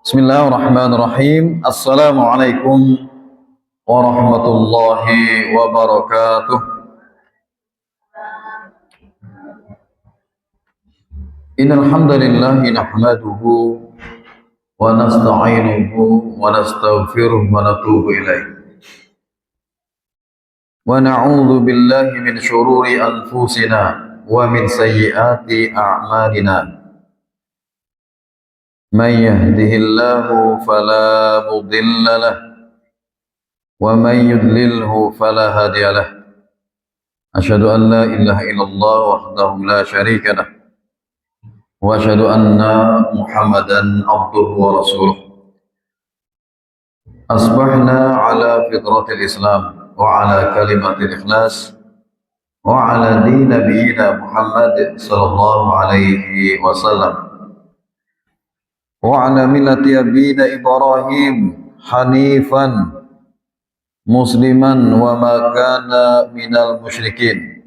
Bismillahirrahmanirrahim. Assalamualaikum warahmatullahi wabarakatuh. Innal hamdalillah nahmaduhu wa nasta'inuhu wa nastaghfiruh wa natubu ilaih. Wa na'udzu billahi min syururi anfusina wa min sayyiati a'malina. Man yahdihillahu fala mudilla lahu wa man yudlilhu fala hadiya lahu. Asyhadu an la ilaha illallah wahdahu la syarika lahu wa asyhadu anna Muhammadan abduhu wa rasuluh. Asbahna ala fitratil Islam wa ala kalimatil ikhlas wa ala din nabiyina Muhammad sallallahu alaihi wasallam wa ala millati abina Ibrahim hanifan musliman wa ma kana minal musyrikin.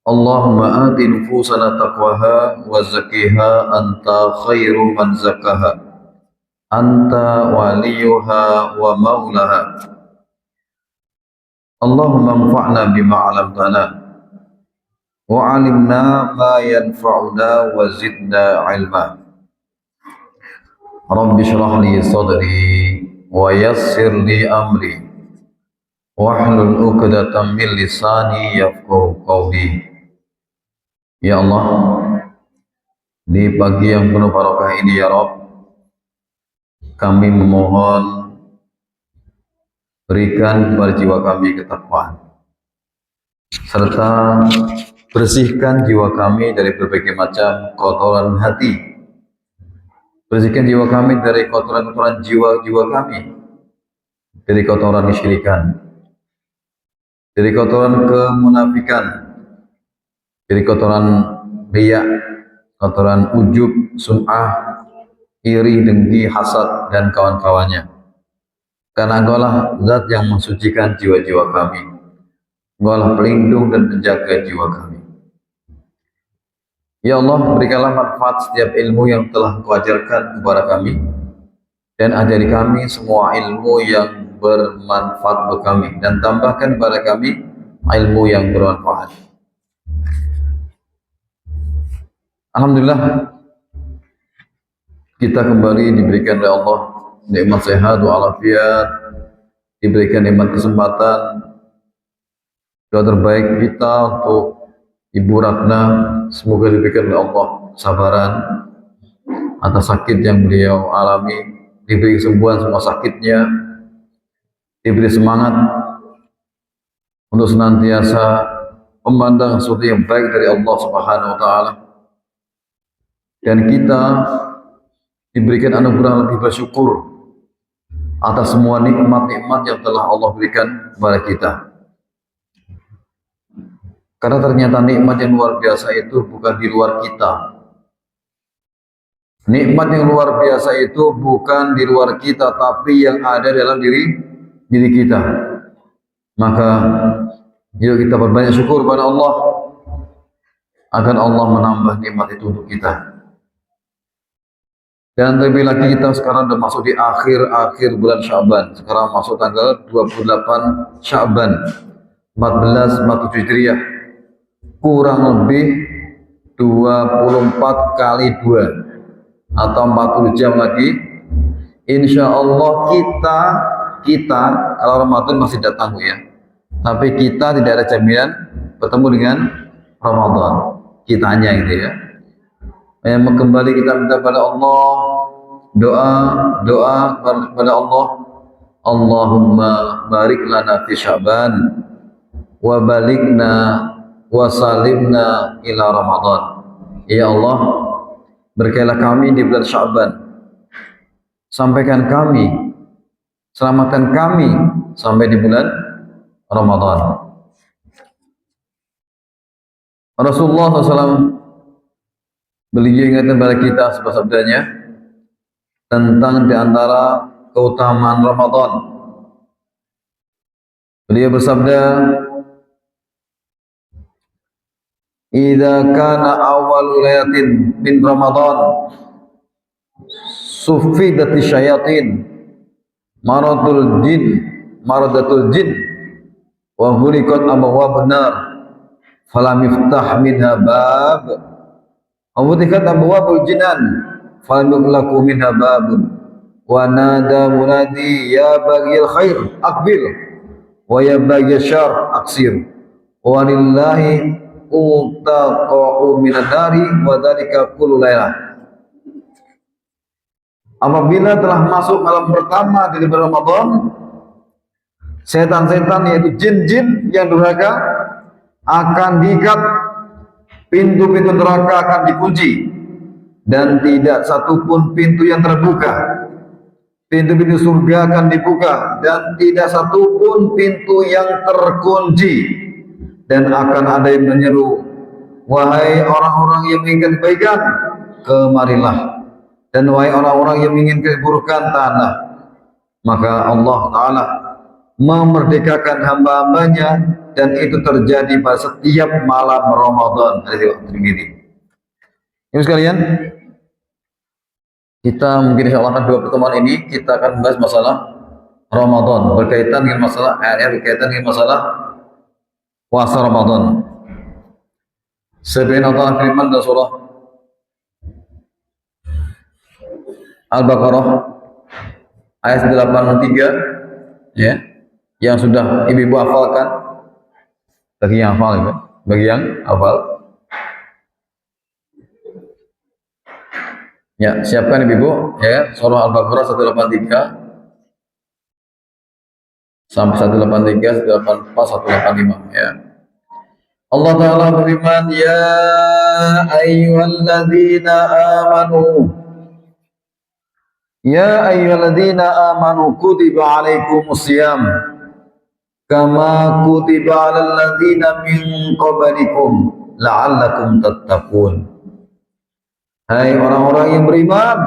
Allahumma ati nufusana taqwaha wa zakkiha anta khairu man zakkaha anta waliyuha wa maulaha. Allahumma anfa'na bima 'allamtana wa 'allimna ma yanfa'una wa zidna 'ilma. Rabbi shrah li sadri wa yassir li amri wahlul 'uqdatam min lisani yafqahu qawli. Ya Allah, di pagi yang penuh barokah ini ya Rabb, kami memohon berikan kepada jiwa kami ketakwaan, serta bersihkan jiwa kami dari berbagai macam kotoran hati. Bersihkan jiwa kami dari kotoran-kotoran jiwa-jiwa kami, dari kotoran kesyirikan, dari kotoran kemunafikan, dari kotoran riya, kotoran ujub, sum'ah, iri, dengki, hasad, dan kawan-kawannya. Karena Engkaulah zat yang mensucikan jiwa-jiwa kami. Engkaulah pelindung dan penjaga jiwa kami. Ya Allah, berikanlah manfaat setiap ilmu yang telah Engkau ajarkan kepada kami, dan ajari kami semua ilmu yang bermanfaat untuk kami, dan tambahkan kepada kami ilmu yang bermanfaat. Alhamdulillah, kita kembali diberikan oleh Allah nikmat sehat walafiat, diberikan nikmat kesempatan. Doa terbaik kita untuk Ibu Ratna, semoga diberikan oleh Allah kesabaran atas sakit yang beliau alami, diberi kesembuhan semua sakitnya, diberi semangat untuk senantiasa memandang sesuatu yang baik dari Allah Subhanahu wa taala. Dan kita diberikan anugerah lebih bersyukur atas semua nikmat-nikmat yang telah Allah berikan kepada kita. Karena ternyata nikmat yang luar biasa itu bukan di luar kita. Nikmat yang luar biasa itu bukan di luar kita, tapi yang ada dalam diri kita. Maka yuk kita berbanyak syukur kepada Allah agar Allah menambah nikmat itu untuk kita. Dan terlebih lagi kita sekarang sudah masuk di akhir bulan Sya'ban. Sekarang masuk tanggal 28 Sya'ban 1447 Hijriah. Kurang lebih 24 kali 2 atau 40 jam lagi. Insya Allah kita kalau Ramadan masih datang ya. Tapi kita tidak ada jaminan bertemu dengan Ramadan. Kitanya gitu ya. Yang kembali kita minta kepada Allah, doa kepada Allah, Allahumma barik lana fi Sya'ban wa balikna wa salimna ila Ramadan. Ya Allah, berkailah kami di bulan Sya'ban, sampaikan kami, selamatkan kami sampai di bulan Ramadan. Rasulullah SAW beliau ingatkan kepada kita sebuah sabdanya tentang diantara keutamaan Ramadan. Beliau bersabda, idza kana awal lailatin min Ramadan sufidati syayatin maradatul jin wa hulikat abwab nar falam miftah minha bab wa mutikat abwabul jinan falam yughlaqu minha babun wa nada munadi ya baghil khair aqbil wa ya baghil syarr aqsir wa lillahi utaqa'u minan nari wa dzalika kullu lailah. Apabila telah masuk malam pertama dari bulan Ramadan, setan-setan yaitu jin-jin yang durhaka akan diikat, pintu-pintu neraka akan dikunci dan tidak satupun pintu yang terbuka. Pintu-pintu surga akan dibuka dan tidak satupun pintu yang terkunci. Dan akan ada yang menyeru, wahai orang-orang yang menginginkan kebaikan, kemarilah. Dan wahai orang-orang yang menginginkan keburukan, tanah. Maka Allah Ta'ala memerdekakan hamba-hambanya, dan itu terjadi pada setiap malam Ramadan. Ini sekalian, kita mungkin insya Allah dua pertemuan ini kita akan membahas masalah Ramadan berkaitan dengan masalah ayat berkaitan dengan masalah puasa Ramadan. Sebenarnya Allah firman dalam surah Al-Baqarah ayat 83 ya, yang sudah ibu-ibu hafalkan, bagi yang hafal ya, bagi yang hafal ya, siapkan ibu-ibu ya, surah Al-Baqarah 183 sampai 183, 184, 185 ya. Allah Ta'ala berfirman, ya ayyuhalladzina amanu, ya ayyuhalladzina amanu kutiba alaikumusiyam kama kutiba alal ladzina min qablikum la'allakum tattaqun. Hai orang-orang yang beriman,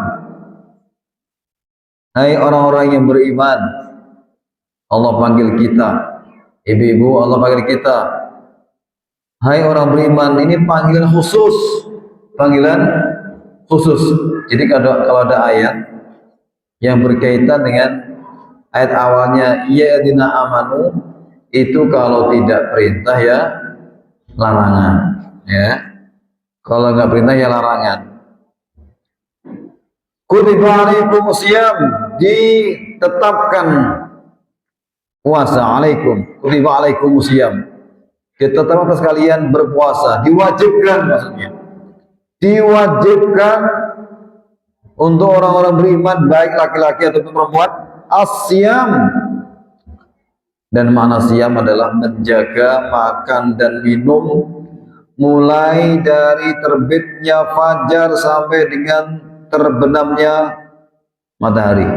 hai orang-orang yang beriman, Allah panggil kita, ibu-ibu Allah panggil kita, hai orang beriman. Ini panggilan khusus, panggilan khusus. Jadi kalau ada ayat yang berkaitan dengan ayat awalnya ya ayyuhalladzina amanu, itu kalau tidak perintah ya larangan ya, kalau nggak perintah ya larangan. Kutiba alaikumusiyam, ditetapkan puasa, alaikum, kutiba alaikumusiyam, ditetapkan atas kalian berpuasa, diwajibkan, maksudnya diwajibkan untuk orang-orang beriman baik laki-laki ataupun perempuan, asyam. Dan makna siam adalah menjaga makan dan minum mulai dari terbitnya fajar sampai dengan terbenamnya matahari.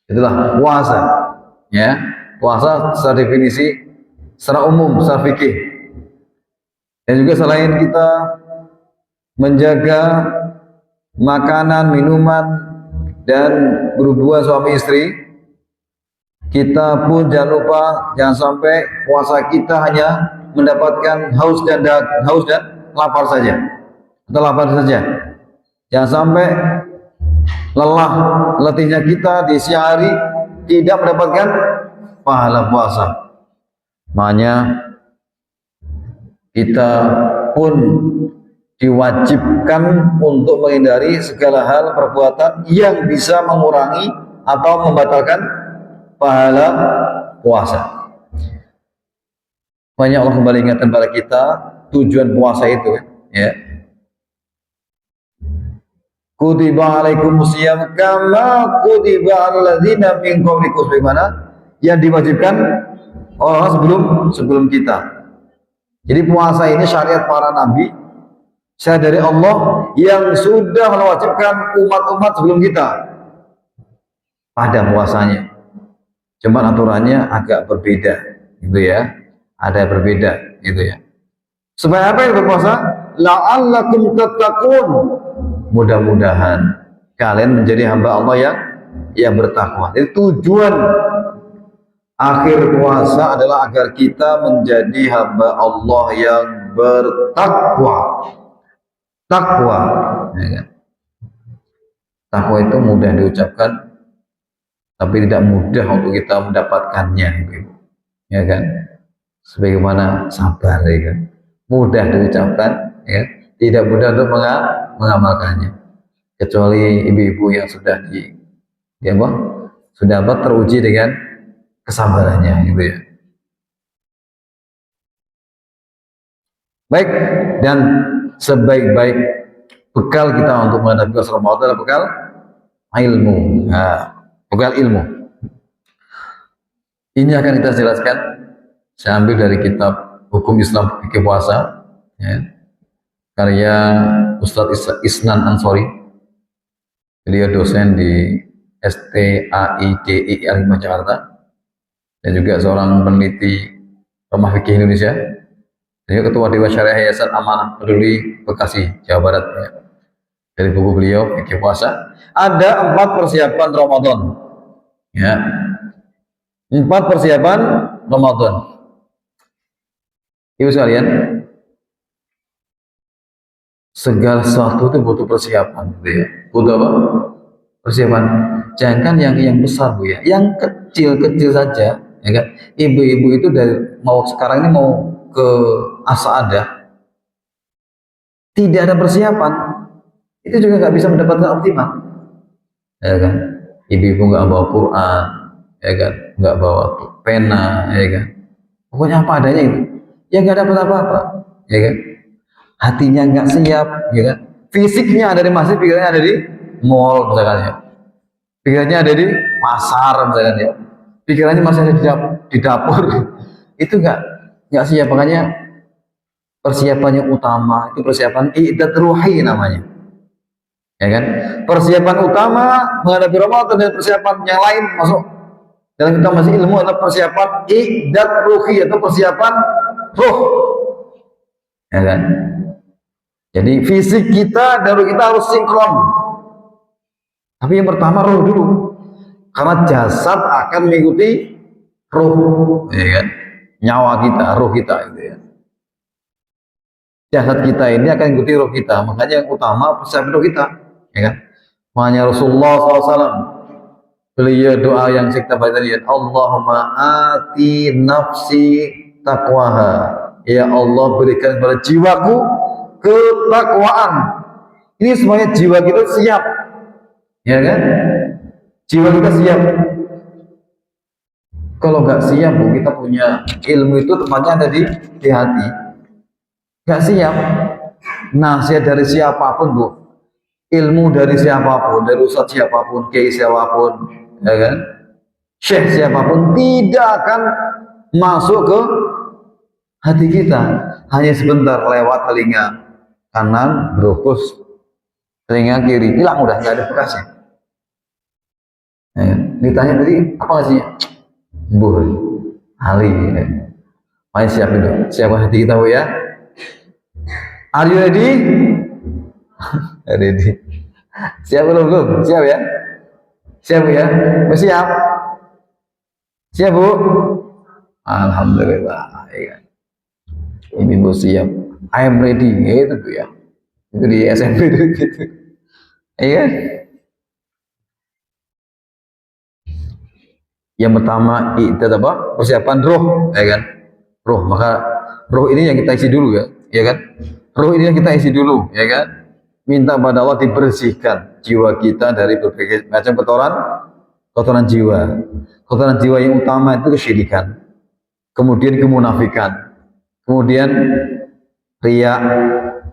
Itulah puasa ya. Puasa secara definisi, secara umum, secara fikih. Dan juga selain kita menjaga makanan, minuman, dan berhubungan suami istri, kita pun jangan lupa, jangan sampai puasa kita hanya mendapatkan haus dan lapar saja, atau lapar saja. Jangan sampai lelah, letihnya kita di siang hari tidak mendapatkan pahala puasa. Makanya kita pun diwajibkan untuk menghindari segala hal perbuatan yang bisa mengurangi atau membatalkan pahala puasa. Banyak Allah kembali ingatkan kepada kita tujuan puasa itu ya. Kutiba alaikumusiyam kama kutiba alal ladzina min qablikum, bagaimana yang diwajibkan orang sebelum kita. Jadi puasa ini syariat para nabi, syariat dari Allah yang sudah mewajibkan umat-umat sebelum kita pada puasanya. Cuma aturannya agak berbeda gitu ya. Ada yang berbeda gitu ya. Supaya apa yang berpuasa? La'allakum tattaqun. Mudah-mudahan kalian menjadi hamba Allah yang bertakwa. Jadi tujuan akhir puasa adalah agar kita menjadi hamba Allah yang bertakwa. Takwa, ya kan? Takwa itu mudah diucapkan, tapi tidak mudah untuk kita mendapatkannya, ya kan? Sebagaimana sabar, ya kan? Mudah diucapkan, ya, tidak mudah untuk mengamalkannya. Kecuali ibu-ibu yang sudah sudah teruji dengan kesabarannya, gitu ya. Baik, dan sebaik-baik bekal kita untuk menghadapi bulan Ramadan adalah bekal ilmu. Nah, bekal ilmu. Ini akan kita jelaskan. Saya ambil dari kitab Hukum Islam Fikih Puasa, ya, karya Ustadz Isnan Ansori. Beliau dosen di STAIDI Al Jakarta dan juga seorang peneliti Rumah Fikih Indonesia. Beliau ketua Dewan Syariah Yayasan Amanah Peduli Bekasi, Jawa Barat. Ya. Dari buku beliau Fikih Puasa ada 4 persiapan Ramadan. Ya. 4 persiapan Ramadan. Ibu sekalian, segala sesuatu itu butuh persiapan, gitu ya. Butuh apa? Persiapan. Jangan yang besar, Bu ya. Yang kecil-kecil saja, ya kan? Ibu-ibu itu dari sekarang ini mau ke Asada, tidak ada persiapan, itu juga nggak bisa mendapatkan optimal, ya kan? Ibu-ibu nggak bawa Quran, ya kan? Nggak bawa pena, ya kan? Pokoknya apa adanya itu, ya nggak dapat apa-apa, ya kan? Hatinya nggak siap, ya kan? Fisiknya ada di masjid, pikirannya ada di mall, misalkan ya. Pikirannya ada di pasar, misalkan ya. Pikirannya masih ada di dapur, itu nggak siap. Makanya persiapan yang utama itu persiapan i'dad ruhi namanya, ya kan? Persiapan utama menghadapi Ramadan dan persiapan yang lain masuk dalam kita masih ilmu adalah persiapan i'dad ruhi atau persiapan ruh, ya kan? Jadi fisik kita dan ruh kita harus sinkron. Tapi yang pertama roh dulu, karena jasad akan mengikuti roh, ya kan? Nyawa kita, roh kita, gitu ya. Jasad kita ini akan mengikuti roh kita, makanya yang utama persiapan roh kita, ya kan? Makanya Rasulullah SAW, beliau doa yang kita baca tadi, Allahumma ati nafsi taqwaha, ya Allah berikan kepada jiwaku ketakwaan. Ini semuanya jiwa kita siap, ya kan? Jiwa kita siap. Kalau nggak siap, Bu, kita punya ilmu itu tempatnya ada di hati. Nggak siap. Nasihat dari siapapun, Bu, ilmu dari siapapun, dari ustadz siapapun, kiai siapapun, ya kan? Syekh siapapun tidak akan masuk ke hati kita. Hanya sebentar lewat telinga kanan, berukus telinga kiri, hilang udah, nggak ada bekasnya. Ya, ditanya tadi apa sih? Bu, Ali, ya. Main siap dulu, siapkan hati kita, Bu ya. Are you ready? Ready. Siap belum? Siap ya? Siap ya? Siap? Siap, Bu? Alhamdulillah, ya. Ini Bu siap. I am ready, gitu, Bu ya. Itu di SMP itu gitu. Iya. Yang pertama itu apa? Persiapan roh, ya kan? Roh, maka roh ini yang kita isi dulu, ya kan? Roh ini yang kita isi dulu, ya kan? Minta pada Allah dibersihkan jiwa kita dari berbagai macam kotoran jiwa. Kotoran jiwa yang utama itu kesyirikan, kemudian kemunafikan, kemudian riya,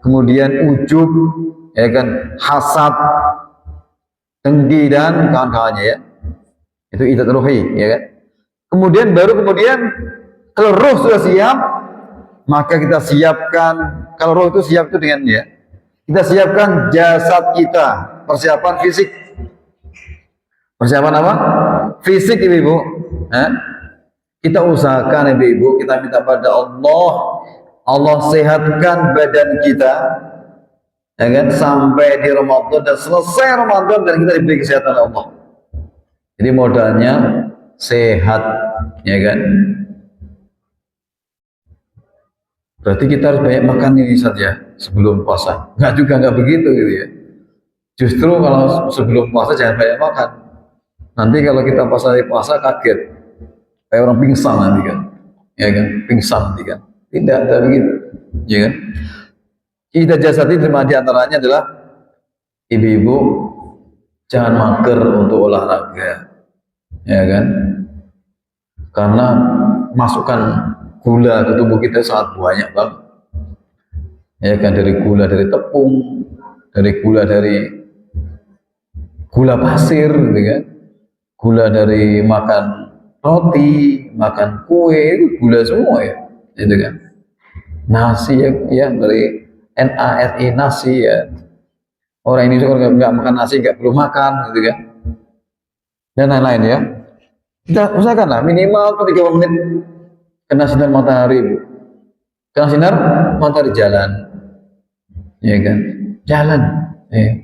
kemudian ujub, ya kan? Hasad, dengki dan kawan-kawannya, ya. Itu i'dad ruhi, ya kan? Kemudian kalau roh sudah siap, maka kita siapkan, kalau roh itu siap itu dengan dia, kita siapkan jasad kita, persiapan fisik. Persiapan apa? Fisik, ibu-ibu. Kita usahakan, ibu-ibu, kita minta pada Allah sehatkan badan kita, ya kan? Sampai di Ramadan dan selesai Ramadan dan kita diberi kesehatan Allah. Jadi modalnya sehat, ya kan? berarti kita harus banyak makan ini saja sebelum puasa. Enggak juga, enggak begitu gitu ya. Justru kalau sebelum puasa jangan banyak makan. Nanti kalau kita pas hari puasa kaget, kayak orang pingsan nanti kan, ya kan, pingsan nanti kan. Tidak begitu, ya kan. Kita jasadi di antaranya adalah ibu-ibu jangan mager untuk olahraga, ya kan. Karena masukan gula ke tubuh kita sangat banyak banget, ya kan, dari gula dari tepung, dari gula pasir, gitu kan, gula dari makan roti, makan kue, gula semua ya, gitu kan. Nasi ya dari NASI nasi ya. Orang Indonesia kalau nggak makan nasi nggak perlu makan, gitu kan. Dan lain-lain ya. Kita usahakanlah minimal tuh 30 menit kena sinar matahari, Bu. Kena sinar matahari jalan, ya kan, jalan. Ya.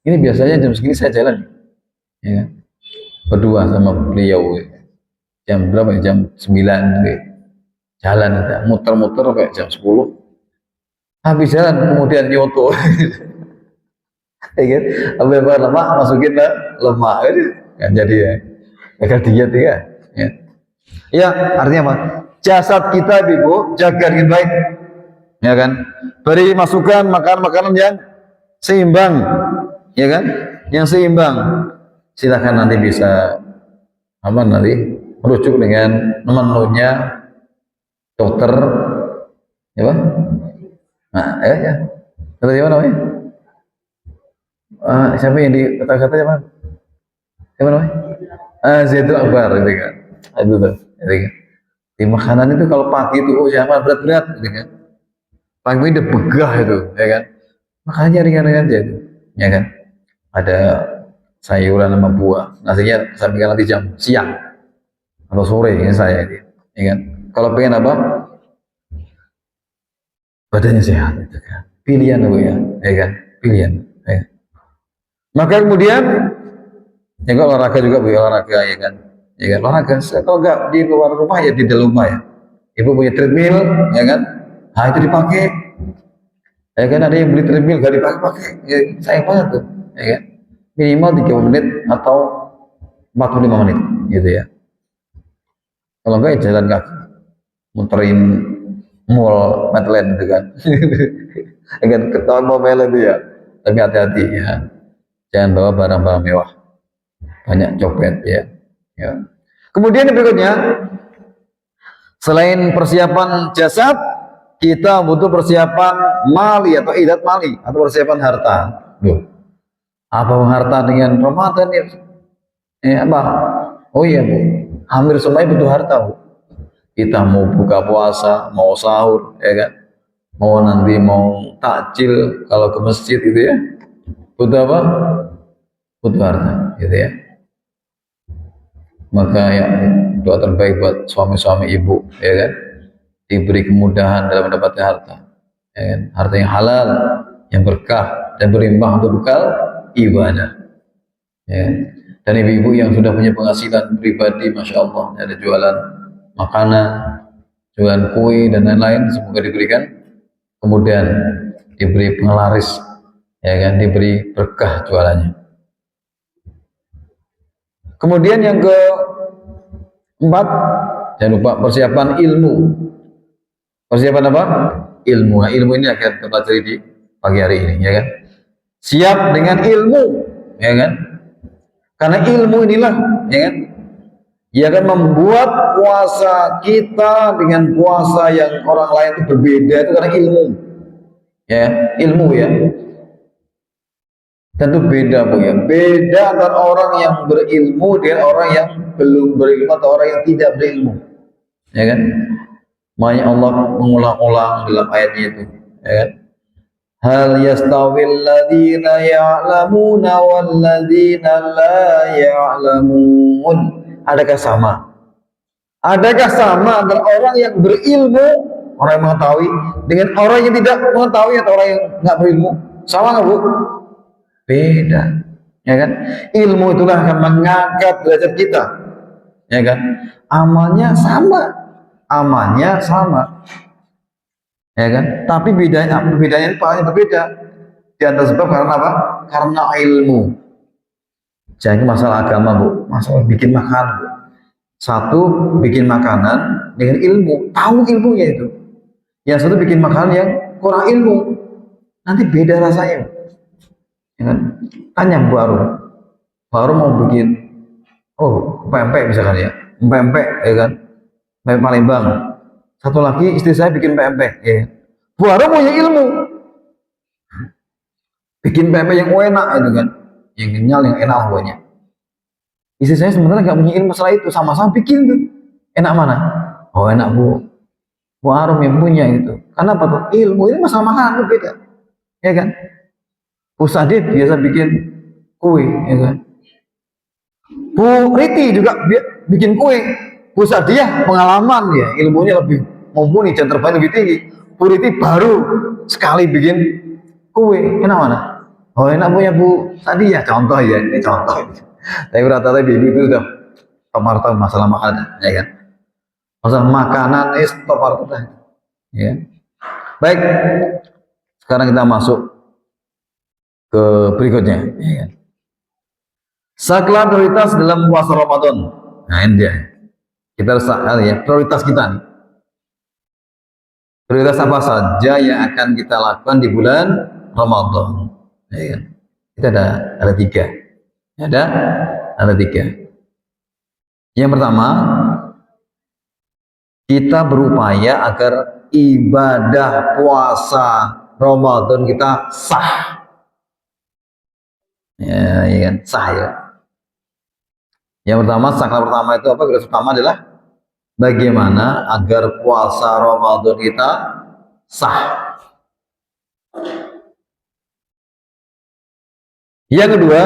Ini biasanya jam segini saya jalan, ya kan, berdua sama beliau. Ya. Jam berapa? Jam 9 gitu. Jalan, muter-muter kayak jam 10. Habis jalan kemudian nyoto. Ya kan? Apa lemak masukin lemak kan jadi ya. Gagal diet ya. Ya. Ya, artinya apa? Jasad kita, Ibu, jaga dengan baik. Ya kan? Beri masukan makan makanan yang seimbang. Ya kan? Yang seimbang. Silakan nanti bisa nanti merujuk dengan menunya dokter ya Pak? Nah, ya. Kata siapa namanya? Siapa yang di kata-kata siapa? Siapa namanya? Zaidul Akbar gitu kan. Itu tuh, gitu kan. Di makanan itu kalau pagi itu jangan berat-berat gitu kan. Pagi udah begah itu, ya kan. Makanya ringan-ringan aja, ya kan. Ada sayuran sama buah. Nasinya sampai nanti jam siang atau sore ini saya, ya kan. Kalau pengen apa? Badannya sehat, gitu kan. Pilihan Bu ya kan. Pilihan. Ya. Maka kemudian ya olahraga juga Bu, olahraga ya kan. Ya kan, olahraga. Kalau nggak di luar rumah ya di dalam rumah ya. Ibu punya treadmill, ya kan. Nah itu dipakai. Ya kan, ada yang beli treadmill gak dipakai-pakai. Ya, sayang banget tuh, ya kan. Minimal 30 menit atau 45 menit gitu ya. Kalau enggak ya jalan kaki, muterin mall Medland gitu kan. Ya kan, ketahuan mau Medland itu ya. Tapi hati-hati ya. Jangan bawa barang-barang mewah. Banyak copet ya. Ya. Kemudian yang berikutnya, selain persiapan jasad, kita butuh persiapan mali atau idat mali atau persiapan harta. Duh. Apa harta dengan Ramadan ya? Apa? Oh iya Bu, hampir semuanya butuh harta Bu. Kita mau buka puasa, mau sahur, ya kan? Mau takjil kalau ke masjid gitu ya. Butuh apa? Butuh harta, gitu ya. Maka ya doa terbaik buat suami-suami ibu, ya kan? Diberi kemudahan dalam mendapatkan harta, ya kan? Harta yang halal, yang berkah dan berimbang untuk bekal ibadah, ya. Dan ibu-ibu yang sudah punya penghasilan pribadi, masya Allah, ada jualan makanan, jualan kue dan lain-lain, semoga diberikan kemudian, diberi penglaris, ya kan, diberi berkah jualannya. Kemudian yang keempat, jangan lupa persiapan ilmu. Persiapan apa? Ilmu. Nah, ilmu ini akan kita pelajari di pagi hari ini, ya kan? Siap dengan ilmu, ya kan? Karena ilmu inilah, ya kan, ia akan membuat puasa kita dengan puasa yang orang lain itu berbeda, itu karena ilmu, ya, ilmu ya. Tentu beda Bu ya, beda antara orang yang berilmu dengan orang yang belum berilmu atau orang yang tidak berilmu, ya kan. Makanya Allah mengulang-ulang dalam ayatnya itu, ya kan. Hal yastawil ladzina ya'lamuna wal ladzina la ya'lamun. Adakah sama? Adakah sama antara orang yang berilmu, orang yang mengetahui, dengan orang yang tidak mengetahui atau orang yang nggak berilmu? Sama nggak Bu? Beda, ya kan? Ilmu itulah akan mengangkat derajat kita, ya kan? Amalnya sama, ya kan? Tapi bedanya pahalanya berbeda. Di antara sebab karena apa? Karena ilmu. Jangan masalah agama, Bu, masalah bikin makanan, Bu. Satu bikin makanan dengan ilmu, tahu ilmunya itu. Yang satu bikin makanan yang kurang ilmu, nanti beda rasanya. Ya kan? Tanya Bu Arum, mau bikin, pempek misalkan ya, pempek, ya kan, pempek Palembang. Satu lagi istri saya bikin pempek, ya. Bu Arum punya ilmu, bikin pempek yang enak itu kan, yang kenyal, yang enak pokoknya. Istri saya sebenarnya nggak punya ilmu masalah itu, sama-sama bikin tuh. Enak mana? Oh enak Bu Arum yang punya itu. Karena apa tuh? Ilmu ini masalah makanan itu beda, ya kan? Bu Sadid biasa bikin kue, ya kan? Bu Riti juga bikin kue. Bu Sadiah pengalaman ya, ilmunya lebih mumpuni dan terbang lebih tinggi. Bu Riti baru sekali bikin kue, enak mana? Oh enak punya Bu Sadiah, contoh ya, ini contoh. Tapi rata-rata ibu itu udah tomarto masalah makanan, ya kan? Masalah makanan is tomarto ya. Baik, sekarang kita masuk ke berikutnya, ya kan? Skala prioritas dalam puasa Ramadan. Nah ini dia. Kita harus ya, prioritas kita nih. Prioritas apa saja yang akan kita lakukan di bulan Ramadan. Ya kan? Itu ada tiga. Ada tiga. Yang pertama, kita berupaya agar ibadah puasa Ramadan kita sah. Ya kan? Sah ya. Yang pertama, skala pertama itu apa? Prioritas pertama adalah bagaimana agar puasa Ramadan kita sah. Yang kedua,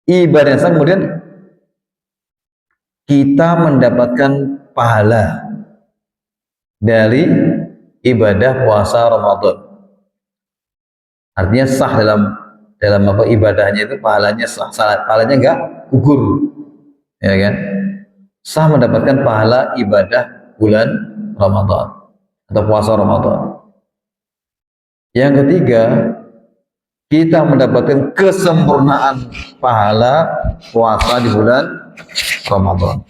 ibadah sah, kemudian kita mendapatkan pahala dari ibadah puasa Ramadan. Artinya sah dalam apa ibadahnya itu, pahalanya sah, pahalanya enggak gugur, ya kan? Sah mendapatkan pahala ibadah bulan Ramadan atau puasa Ramadan. Yang ketiga, kita mendapatkan kesempurnaan pahala puasa di bulan Ramadan.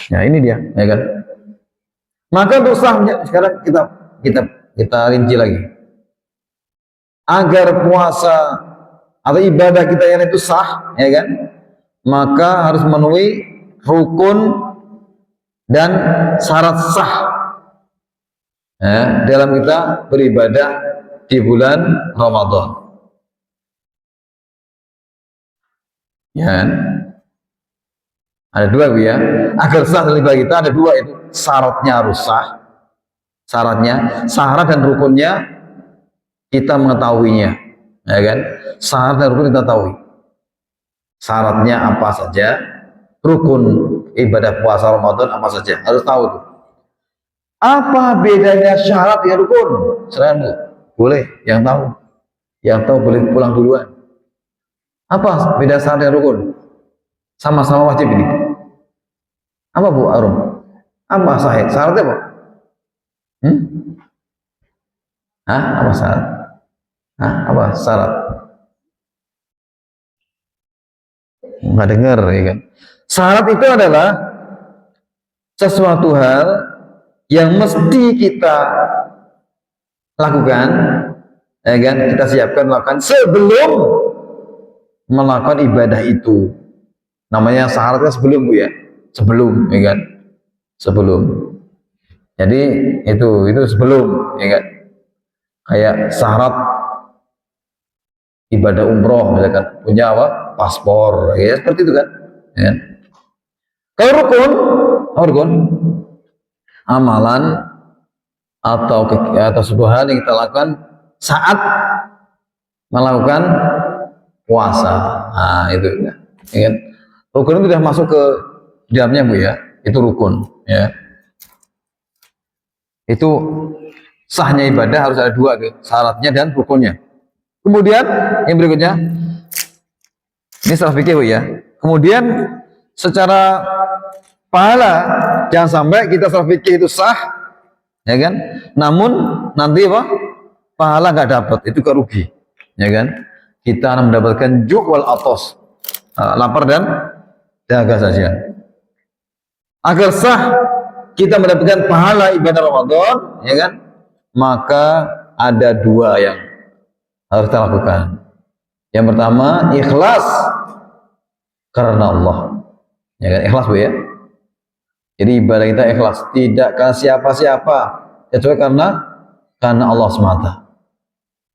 Ya ini dia, ya kan? Maka untuk sahnya sekarang kita rinci lagi. Agar puasa atau ibadah kita yang itu sah, ya kan? Maka harus memenuhi rukun dan syarat sah ya, dalam kita beribadah di bulan Ramadan. Ya kan? Ada dua ya. Agar sah dalam ibadah kita ada dua itu. Syaratnya harus sah. Syarat dan rukunnya kita mengetahuinya, ya kan? Syarat dan rukun kita tahu. Syaratnya apa saja, rukun ibadah puasa Ramadan apa saja, harus tahu tuh. Apa bedanya syarat dengan rukun? Silakan Bu, boleh yang tahu boleh pulang duluan. Apa beda syarat dengan rukun? Sama-sama wajib ini. Apa Bu Arum? Apa syaratnya apa? Apa syarat? Apa syarat? Nggak dengar ya kan? Syarat itu adalah sesuatu hal yang mesti kita lakukan, ya kan? Kita siapkan lakukan sebelum melakukan ibadah itu. Namanya syaratnya sebelum Bu ya, sebelum, ya kan? Sebelum. Jadi itu sebelum, ya kan? Kayak syarat ibadah umroh misalkan punya apa? Paspor, ya seperti itu kan? Ya. Kalau rukun, amalan atau sebuah hal yang kita lakukan saat melakukan puasa. Nah itu, ya kan? Rukun itu sudah masuk ke dalamnya Bu ya, itu rukun, ya. Itu sahnya ibadah harus ada dua, syaratnya dan rukunnya. Kemudian yang berikutnya, ini secara fikih Bu ya. Kemudian secara pahala. Jangan sampai kita salah fikih itu sah, ya kan? Namun nanti apa? Pahala nggak dapat, itu kerugi, ya kan? Kita akan mendapatkan ju' wal atos, lapar dan dahaga saja. Agar sah kita mendapatkan pahala ibadah Ramadan, ya kan? Maka ada dua yang harus kita lakukan. Yang pertama, ikhlas karena Allah, ya kan? Ikhlas, Bu, ya. Jadi ibadah kita ikhlas, tidak karena siapa-siapa, kecuali karena Allah semata,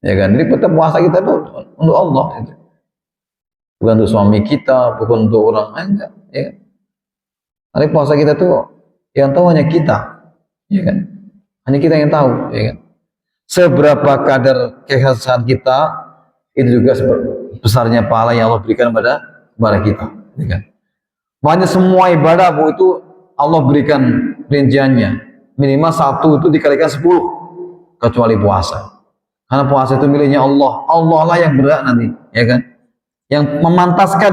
ya kan? Jadi kita puasa kita itu untuk Allah, bukan untuk suami kita, bukan untuk orang lain, ya kan? Tapi puasa kita tuh yang tahu hanya kita, ya kan? Hanya kita yang tahu, ya kan? Seberapa kadar keikhlasan kita, itu juga besarnya pahala yang Allah berikan kepada kita, ya kan? Makanya semua ibadah, Bu, itu Allah berikan rinciannya. Minimal 1 itu dikalikan 10, kecuali puasa. Karena puasa itu miliknya Allah. Allah lah yang berhak nanti, ya kan? Yang memantaskan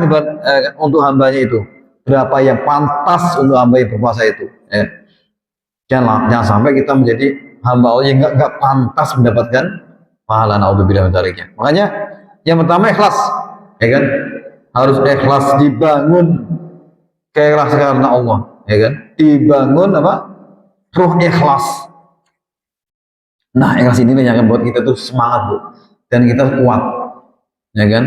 untuk hambanya itu. Berapa yang pantas untuk hamba yang berpuasa itu, ya. Jangan sampai kita menjadi hamba Allah yang nggak pantas mendapatkan pahala, naudzubillah min dzalik. Makanya yang pertama ikhlas, ya kan? Harus ikhlas, dibangun keikhlasan karena Allah, ya kan? Dibangun apa? Ruh ikhlas. Nah, ikhlas ini yang akan buat kita tuh semangat, Bu, dan kita kuat, ya kan?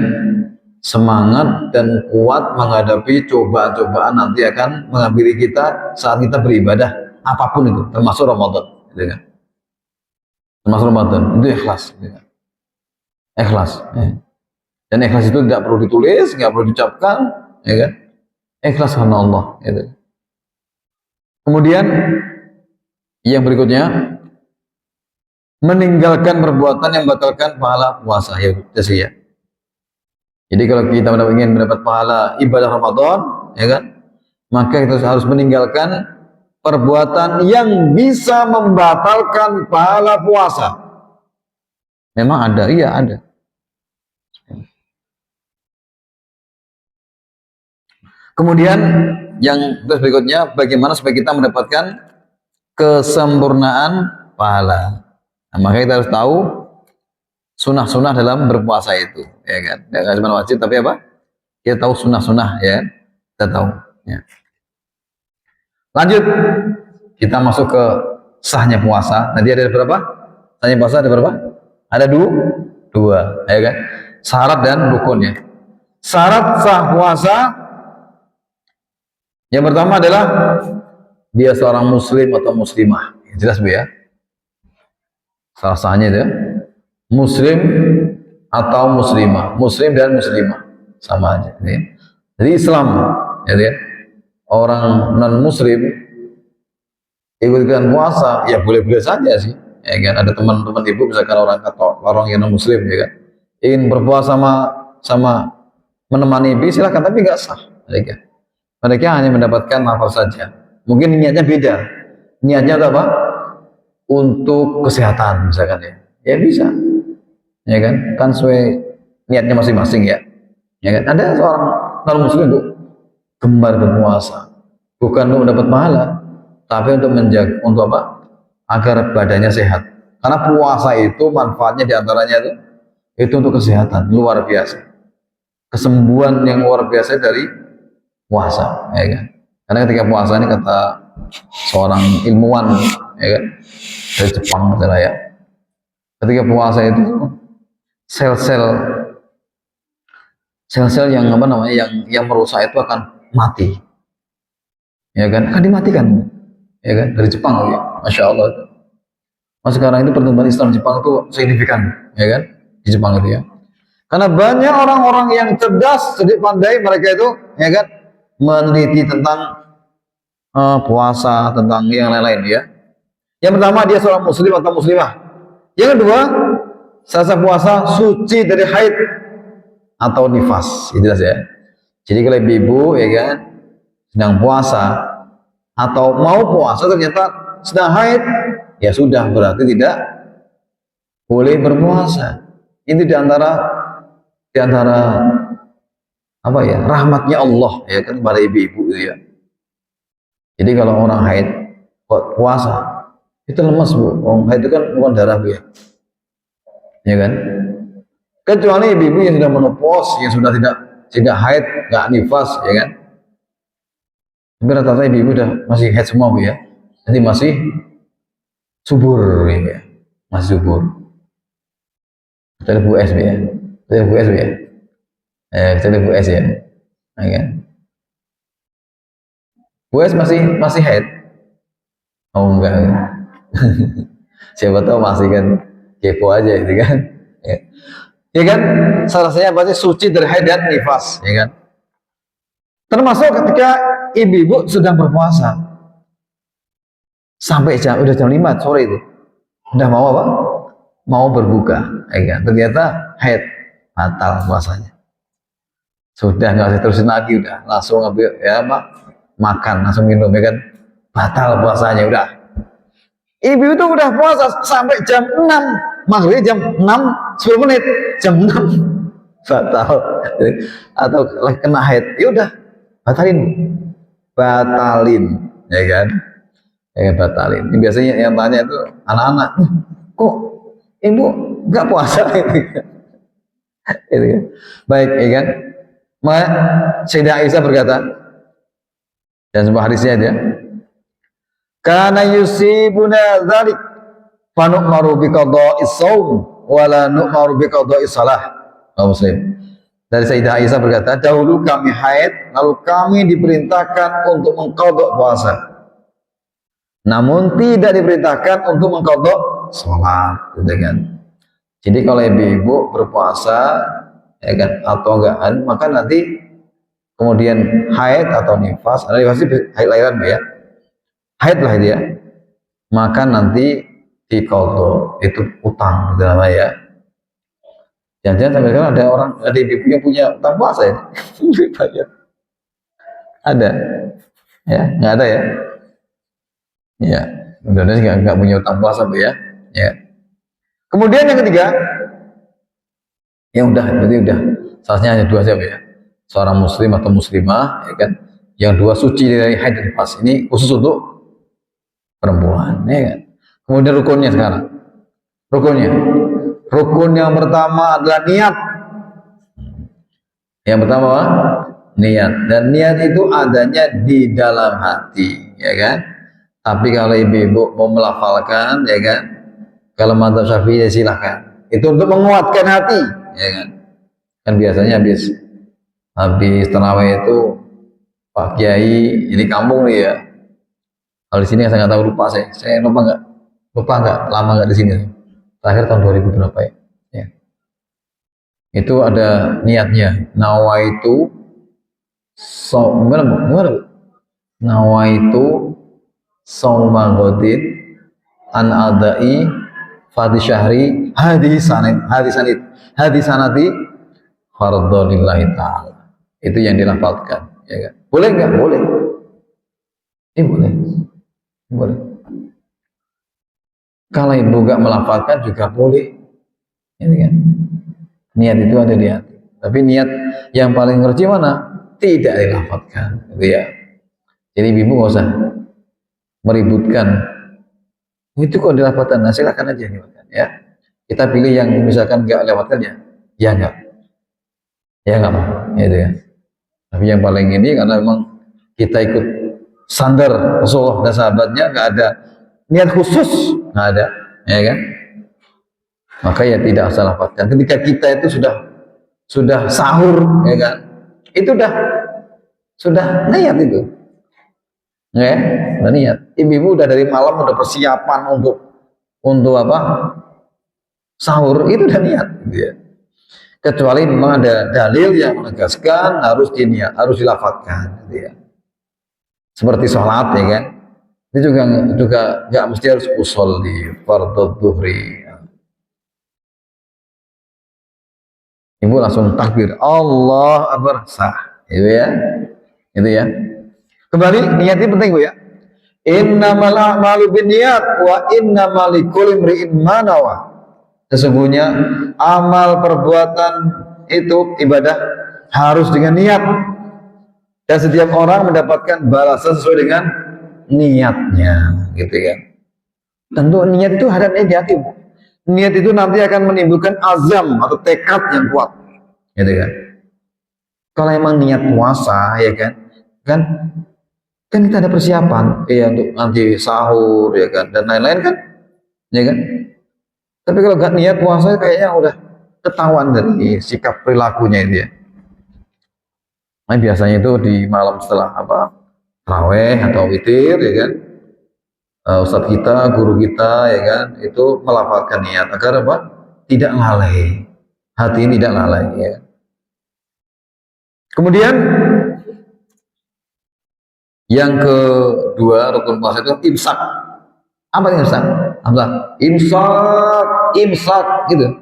Semangat dan kuat menghadapi cobaan-cobaan nanti akan menghampiri kita saat kita beribadah apapun itu, termasuk Ramadan, gitu kan? Termasuk Ramadan, itu ikhlas, gitu kan? Ikhlas, ya. Dan ikhlas itu tidak perlu ditulis, nggak perlu diucapkan, ya kan? Ikhlas karena Allah, gitu. Kemudian yang berikutnya, meninggalkan perbuatan yang membatalkan pahala puasa, ya, ya. Jadi kalau kita ingin mendapat pahala ibadah Ramadan, ya kan, maka kita harus meninggalkan perbuatan yang bisa membatalkan pahala puasa. Memang ada, iya ada. Kemudian yang berikutnya, bagaimana supaya kita mendapatkan kesempurnaan pahala. Nah, maka kita harus tahu sunnah-sunnah dalam berpuasa itu, ya kan? Tidak cuma wajib, tapi apa? Kita tahu sunnah-sunnah, ya. Kita tahu. Ya. Lanjut, kita masuk ke sahnya puasa. Nanti ada berapa? Sahnya puasa ada berapa? Ada dua, ya kan? Syarat dan rukunnya. Syarat sah puasa yang pertama adalah dia seorang muslim atau muslimah. Jelas, Bu, ya? Salah sahnya itu muslim atau muslimah, muslim dan muslimah sama aja, ya. Jadi Islam, ya, orang non muslim ikutkan puasa, ya boleh-boleh saja sih, ya kan? Ada teman-teman ibu misalkan orang yang non muslim, ya kan, ingin berpuasa sama menemani ibu, silakan, tapi nggak sah, ya kan? Mereka hanya mendapatkan nafas saja. Mungkin niatnya beda, niatnya apa? Untuk kesehatan misalkan, ya bisa, ya kan sesuai niatnya masing-masing, ya kan. Ada seorang non muslim, Bu, gemar berpuasa bukan untuk mendapat pahala, tapi untuk menjaga, untuk apa? Agar badannya sehat. Karena puasa itu manfaatnya diantaranya itu untuk kesehatan luar biasa, kesembuhan yang luar biasa dari puasa, ya kan. Karena ketika puasa ini, kata seorang ilmuwan, ya kan, dari Jepang adalah, ya, ketika puasa itu sel-sel yang apa namanya yang merusak itu akan mati, ya kan, akan dimatikan, ya kan, dari Jepang, ya, Masya Allah. Nah, sekarang itu pertumbuhan Islam Jepang itu signifikan, ya kan, di Jepang itu, ya, karena banyak orang-orang yang cerdas, cerdik pandai, mereka itu, ya kan, meneliti tentang puasa, tentang yang lain-lain, ya. Yang pertama, dia seorang muslim atau muslimah. Yang kedua, saat puasa suci dari haid atau nifas, itu ya. Jadi kalau ibu-ibu, ya kan, sedang puasa atau mau puasa ternyata sedang haid, ya sudah, berarti tidak boleh berpuasa. Itu diantara apa ya, rahmatnya Allah, ya kan, pada ibu-ibu, ya. Jadi kalau orang haid puasa itu lemes bu. Orang haid itu kan bukan darah bu ya, ya kan? Kecuali ibu-ibu yang sudah menopause, yang sudah tidak haid, nggak nifas, ya kan? Tapi rata-rata ibu-ibu udah masih haid semua bu ya, jadi masih subur ya, masih subur. Kita Bu S ya, kita Bu S ya, kita Bu S ya, ya kan? Bu S masih haid? Oh enggak, siapa tahu masih kan kepo aja gitu kan? Ya kan? Salah satunya pasti suci dari haid dan nifas, ya kan? Termasuk ketika ibu-ibu sedang berpuasa sampai udah jam 5 sore itu, udah mau apa? Mau berbuka, ya kan? Ternyata haid, batal puasanya. Sudah nggak usah terusin lagi, udah langsung ambil ya apa? Makan, langsung minum, ya kan? Batal puasanya udah. Ibu itu udah puasa sampai jam 6 maghrib, jam 6 10 menit, jam 6 batal atau kena haid, ya udah batalin, ya kan? Ya batalin. Ini biasanya yang tanya itu anak-anak, kok ibu nggak puasa gitu kan? Baik, ya kan? Maka Sayyidah Aisyah berkata, dan sebuah hadisnya dia, kana yusibuna dzalik fa nu'maru bi qada'is shaum wa la nu'maru bi qada'is shalah. Muslim. Dari Sayyidah Aisyah berkata, dahulu kami haid, lalu kami diperintahkan untuk mengqadha puasa. Namun tidak diperintahkan untuk mengqadha salat, gitu kan. Jadi kalau ibu-ibu berpuasa, ya kan, atau enggak, maka nanti kemudian haid atau nifas, ada pasti haid lahiran ya, haid lah dia, maka nanti diqadha, itu utang gitu namanya ya. Jangan-jangan sampai sekarang ada orang, ada ibu yang punya utang puasa ya, ada, ya nggak ada ya, ya, mudah-mudahan nggak punya utang puasa bu ya, ya. Kemudian yang ketiga, yang berarti udah, salahnya hanya dua saja ya, seorang muslim atau muslimah, ya kan, yang dua suci dari haid dan nifas, ini khusus untuk perempuan, ya kan. Kemudian rukunnya sekarang, rukun yang pertama adalah niat. Yang pertama niat, dan niat itu adanya di dalam hati, ya kan. Tapi kalau ibu-ibu mau melafalkan, ya kan, kalau madzhab Syafi'i ya silahkan, itu untuk menguatkan hati, ya kan. Kan biasanya habis tarawih itu Pak Kiai ini kampung nih ya. Kalau di sini saya nggak tahu, lupa saya lupa nggak lama nggak di sini. Terakhir tahun 2000 berapa ya? Ya. Itu ada niatnya. Nawaitu nawaitu sauma ghadin an adai fadhi syahri hadisanati fardhonillahi ta'ala. Itu yang dilafalkan, ya kan? Boleh nggak? Boleh. Boleh. Boleh. Kalau ibu nggak melafalkan juga boleh, ini kan? Niat itu ada di hati. Tapi niat yang paling ngerti mana? Tidak dilafalkan, gitu ya. Jadi ibu nggak usah meributkan. Itu kok dilafalkan, nah silakan aja dilafalkan, ya. Kita pilih yang misalkan nggak lewatkan ya nggak apa, gitu ya. Tapi yang paling ini karena memang kita ikut sandar Rasulullah dan sahabatnya, nggak ada niat khusus, nggak ada, ya kan? Maka ya tidak usah lafazkan. Ketika kita itu sudah sahur, ya kan? Itu sudah niat itu, ya, udah niat. Ibu-ibu udah dari malam udah persiapan untuk apa? Sahur, itu udah niat, gitu ya. Kecuali memang ada dalil yang menegaskan harus diniat, harus dilafazkan, gitu ya. Seperti sholat, ya kan? Itu juga nggak mesti harus usolli fardhu dhuhri. Ibu langsung takbir, Allah Akbar, sah, itu ya, itu ya. Kembali niat ini penting bu ya. Innamal a'malu binniyat wa innamal likulli imri'in ma nawa. Sesungguhnya amal perbuatan itu ibadah harus dengan niat, dan setiap orang mendapatkan balasan sesuai dengan niatnya, gitu kan. Tentu niat itu hadapnya di hati. Niat itu nanti akan menimbulkan azam atau tekad yang kuat, gitu kan. Kalau emang niat puasa, ya kan, kan, kan kita ada persiapan, ya untuk nanti sahur, ya kan, dan lain-lain kan, ya kan. Tapi kalau nggak niat puasa, kayaknya udah ketahuan dari sikap perilakunya itu ya. Nah, biasanya itu di malam setelah apa, taraweh atau witir, ya kan. Ustadz kita, guru kita, ya kan, itu melafalkan niat agar apa? Tidak lalai, hati ini tidak lalai. Ya. Kemudian yang kedua rukun puasa itu imsak. Apa imsak? Apa? Imsak, imsak gitu.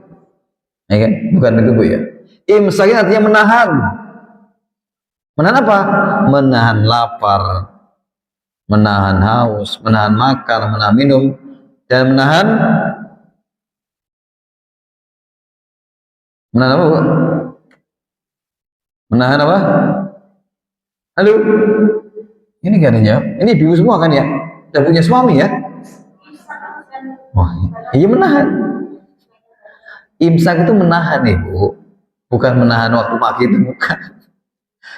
Ya kan? Bukan itu Bu ya. Imsak ini artinya menahan. Menahan apa? Menahan lapar, menahan haus, menahan makan, menahan minum, dan menahan apa Bu? Menahan apa? Halo? Ini gak ada jawab. Ini ibu semua kan ya? Udah punya suami ya? Wah, iya menahan. Imsak itu menahan Ibu. Bukan menahan waktu pagi itu, bukan.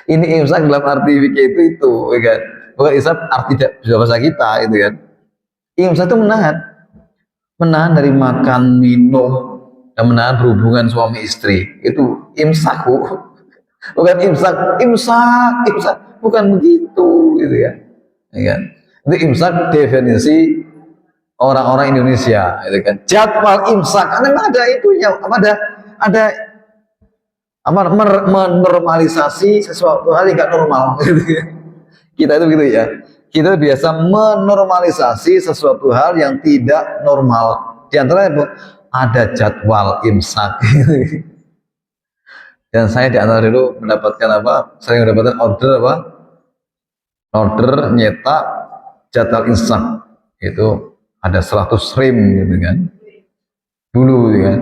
Ini imsak dalam arti fikih itu ya kan? Bukan imsak arti bahasa kita itu kan. Imsak itu menahan. Menahan dari makan, minum, dan menahan berhubungan suami istri. Itu imsak Bu. Bukan imsak, imsak. Bukan begitu gitu ya. Ya kan? Itu imsak definisi orang-orang Indonesia, gitu kan. Jadwal imsak, karena memang ada itunya, ada menormalisasi sesuatu hal yang nggak normal. Gitu ya. Kita itu begitu ya. Kita biasa menormalisasi sesuatu hal yang tidak normal. Di antaranya ada jadwal imsak. Dan saya di antara dulu mendapatkan apa? Sering mendapatkan order apa? Order nyetak jadwal imsak. Itu ada 100 rim gitu kan. Dulu gitu kan.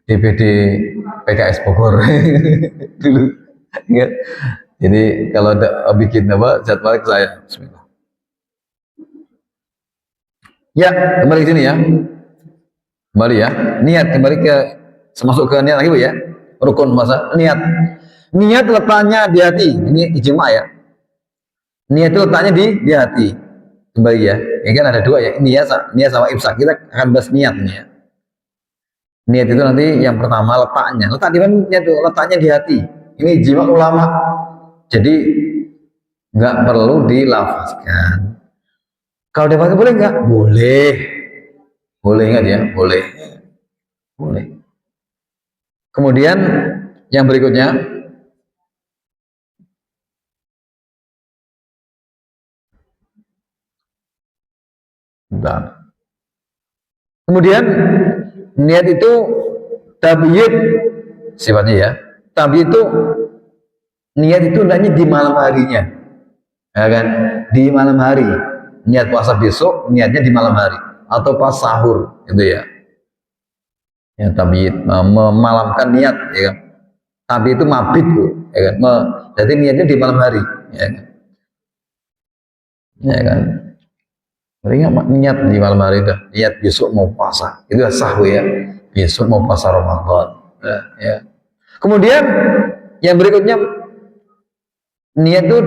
DPD PKS Bogor. Dulu. Ya. Jadi kalau ada bikin apa jadwal ke saya. Bismillah. Ya, kembali ke sini ya. Kembali ya. Niat kembali ke masuk ke niat lagi Bu ya. Rukun masa niat. Niat letaknya di hati. Ini ijma ya. Niat itu letaknya di hati. Kembali ya. Ini kan ada dua ya. Niat sama imsak. Kita akan bahas niat nih ya. Niat itu nanti yang pertama letaknya. Letak di mana niat itu? Letaknya di hati. Ini ijma ulama. Jadi nggak perlu dilafazkan. Kalau dilafazkan boleh nggak? Boleh. Boleh nggak ya? Boleh. Boleh. Kemudian yang berikutnya, bentar. Kemudian niat itu tabyid sifatnya ya. Tabyid itu niat itu hendaknya di malam harinya, ya kan? Di malam hari. Niat puasa besok, niatnya di malam hari atau pas sahur, gitu ya. Ya tabyid memalamkan niat, ya kan? Tabyid itu mabit Bu, ya kan? Jadi niatnya di malam hari, ya kan? Ya kan? Niat di malam hari dah. Niat besok mau puasa, itu sahur ya. Besok mau puasa Ramadan, ya. Kemudian yang berikutnya niat itu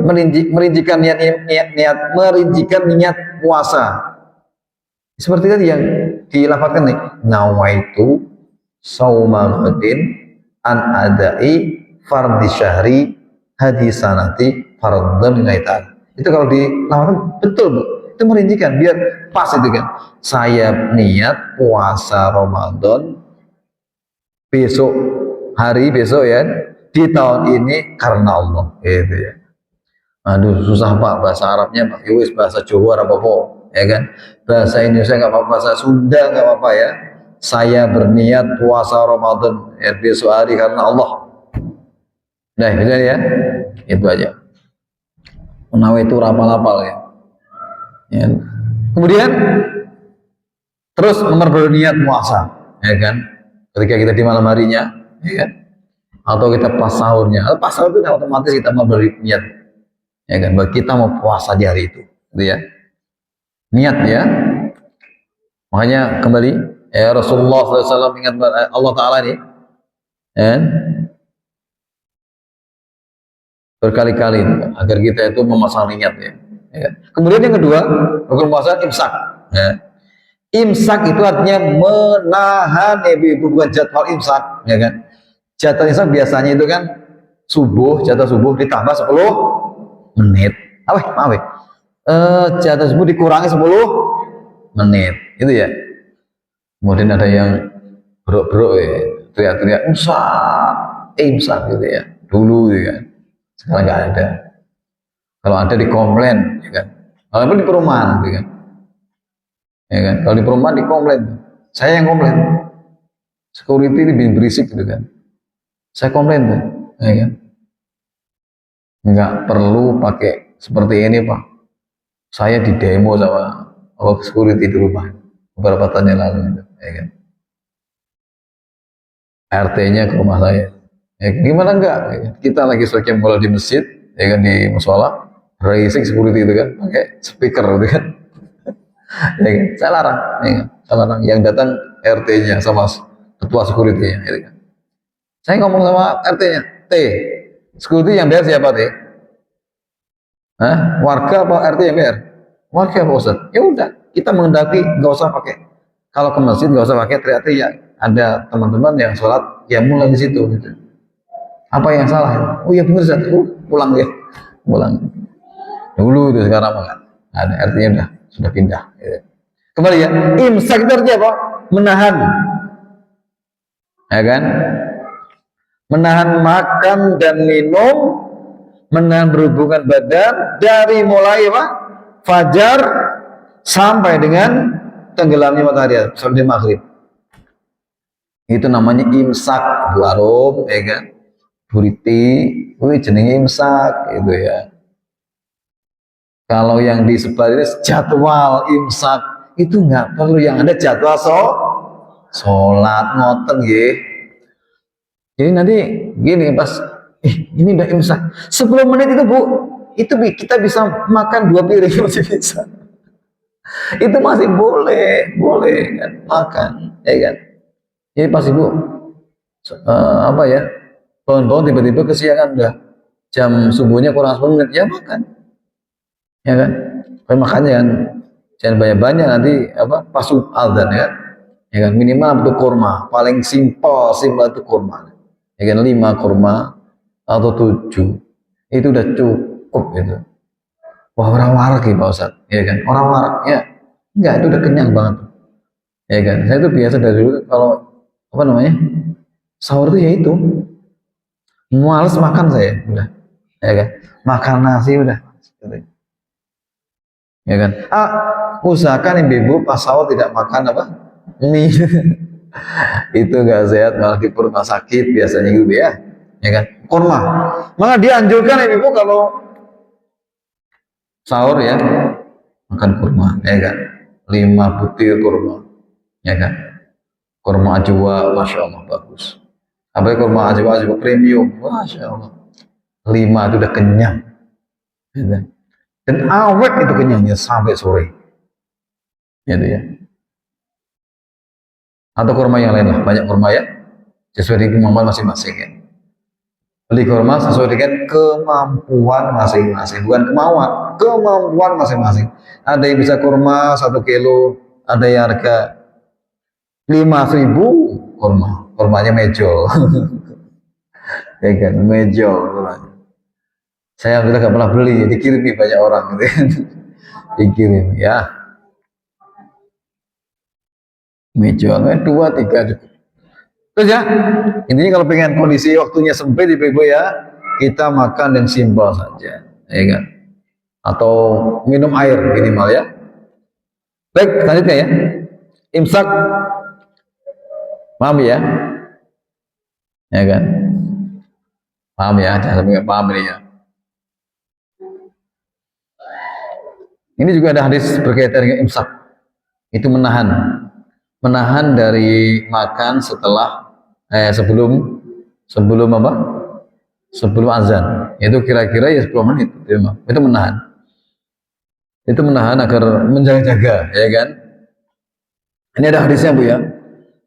merincikan merincikan niat puasa. Seperti tadi yang dilafadzkan nih, nawaitu sauma ghadin an adai fardhi syahri hadisanati fardhan lillahi ta'ala. Itu kalau dilafadzkan betul Bu. Itu merincikan biar pas itu kan. Saya niat puasa Ramadan besok, hari besok ya, di tahun ini karena Allah, gitu ya. Aduh susah Pak bahasa Arabnya Pak. Yowis bahasa Jawa apa-apa, ya kan. Bahasa Indonesia nggak apa-apa, bahasa Sunda nggak apa-apa ya. Saya berniat puasa Ramadan ya, besok hari karena Allah. Nah itu ya, itu aja. Menawi itu rapal-rapal ya. Ya. Kemudian terus nomor berniat puasa, ya kan? Ketika kita di malam harinya, ya kan? Atau kita pas sahurnya. Pas sahur itu otomatis kita mau berniat, ya kan? Bahwa kita mau puasa di hari itu. gitu ya. Niat ya. Makanya kembali ya Rasulullah SAW ingat Allah Ta'ala ini ya, berkali-kali agar kita itu memasang niat ya. Ya. Kemudian yang kedua, rukun puasa imsak. Ya. Imsak itu artinya menahan, ibu bukan jadwal imsak, ya kan? Jadwal imsak biasanya itu kan subuh, jadwal subuh ditambah 10 menit. Maaf ya. Jadwal subuh dikurangi 10 menit, itu ya. Kemudian ada yang berok-berok ya, teriak-teriak imsak gitu ya. Dulu ya kan. Sekarang nggak ada. Kalau ada dikomplain, ya kan. Walaupun di perumahan, gitu kan. Ya kan. Kalau di perumahan dikomplain, saya yang komplain. Security ini berisik gitu kan. Saya komplain tuh, ya kan. Nggak perlu pakai seperti ini Pak. Saya di demo sama security di rumah beberapa tahun yang lalu, gitu, ya kan. RT-nya ke rumah saya. Ya, gimana enggak? Ya kan? Kita lagi sholat bola di masjid, ya kan, di musola, berisik security itu kan, pakai speaker gitu kan. Ya kan? Saya larang, ya kan? Saya larang. Yang datang RT-nya sama ketua security-nya, gitu kan. Saya ngomong sama RT-nya, security yang bayar siapa T? Hah? Warga apa RT yang bayar? Warga Pak Ustaz. Ya udah, kita menghendaki nggak usah pakai. Kalau ke masjid nggak usah pakai teriak-teriak. Ada teman-teman yang sholat, ya mulai di situ. Gitu. Apa yang salah? Oh iya benar Ustaz. Pulang ya, pulang. Dulu itu sekarang enggak. Ada artinya udah sudah pindah. Gitu. Kembali ya, imsak itu artinya apa? Menahan, ya kan? Menahan makan dan minum, menahan berhubungan badan dari mulai apa? Fajar sampai dengan tenggelamnya matahari sampai maghrib. Itu namanya imsak, Bu Arum, ya kan? Buriti, jenenge imsak, gitu ya. Kalau yang disebar ini jadwal imsak itu nggak perlu, yang ada jadwal sholat ngoten ya. Jadi nanti gini pas, ini udah imsak 10 menit itu Bu, itu kita bisa makan 2 piring masih bisa. Itu masih boleh kan makan, ya kan. Jadi pas Ibu apa ya, bangun-bangun tiba-tiba kesiangan udah jam subuhnya kurang 10 menit, ya makan, ya kan. Tapi makanya kan jangan banyak-banyak nanti apa pas azan ya kan, minimal itu kurma, paling simpel itu kurma, ya kan, 5 kurma atau 7 itu udah cukup gitu. Wah orang warak ya Pak Ustadz, ya kan, orang warak ya enggak, itu udah kenyang banget, ya kan. Saya itu biasa dari dulu kalau apa namanya sahur itu ya itu males makan saya udah, ya kan, makan nasi udah gitu. Ya kan, usahakan ibu-ibu pas sahur tidak makan apa mie. Itu nggak sehat, malah di perut sakit biasanya gitu ya kan. Kurma malah dianjurkan ibu kalau sahur ya makan kurma, ya kan, 5 butir kurma, ya kan. Kurma ajwa, masya Allah bagus. Apalagi kurma ajwa premium, masya Allah. 5 itu udah kenyang, ya kan? Dan awet itu kenyangnya sampai sore, gitu ya. Atau kurma yang lain lah, banyak kurma ya, sesuai dengan kemampuan masing-masing ya. Beli kurma sesuai dengan kemampuan masing-masing, bukan kemampuan masing-masing. Ada yang bisa kurma 1 kilo, ada yang harga 5.000 kurmanya mejol. Ya kan, mejol. Saya alhamdulillah gak pernah beli, dikirim banyak orang gitu. Dikirim ya. Mejol 2, 3 cukup. Terus ya, intinya kalau pengen kondisi waktunya sempit ibu-ibu ya, kita makan yang simpel saja, ya kan? Atau minum air minimal ya. Baik, selanjutnya ya. Imsak, paham ya? Ya kan? Paham ya? Jangan sampai nggak paham ini ya. Ini juga ada hadis berkaitan dengan imsak. Itu menahan dari makan setelah sebelum apa? Sebelum azan. Itu kira-kira ya 10 menit. Itu menahan. itu menahan agar menjaga-jaga, ya kan? Ini ada hadisnya Bu ya.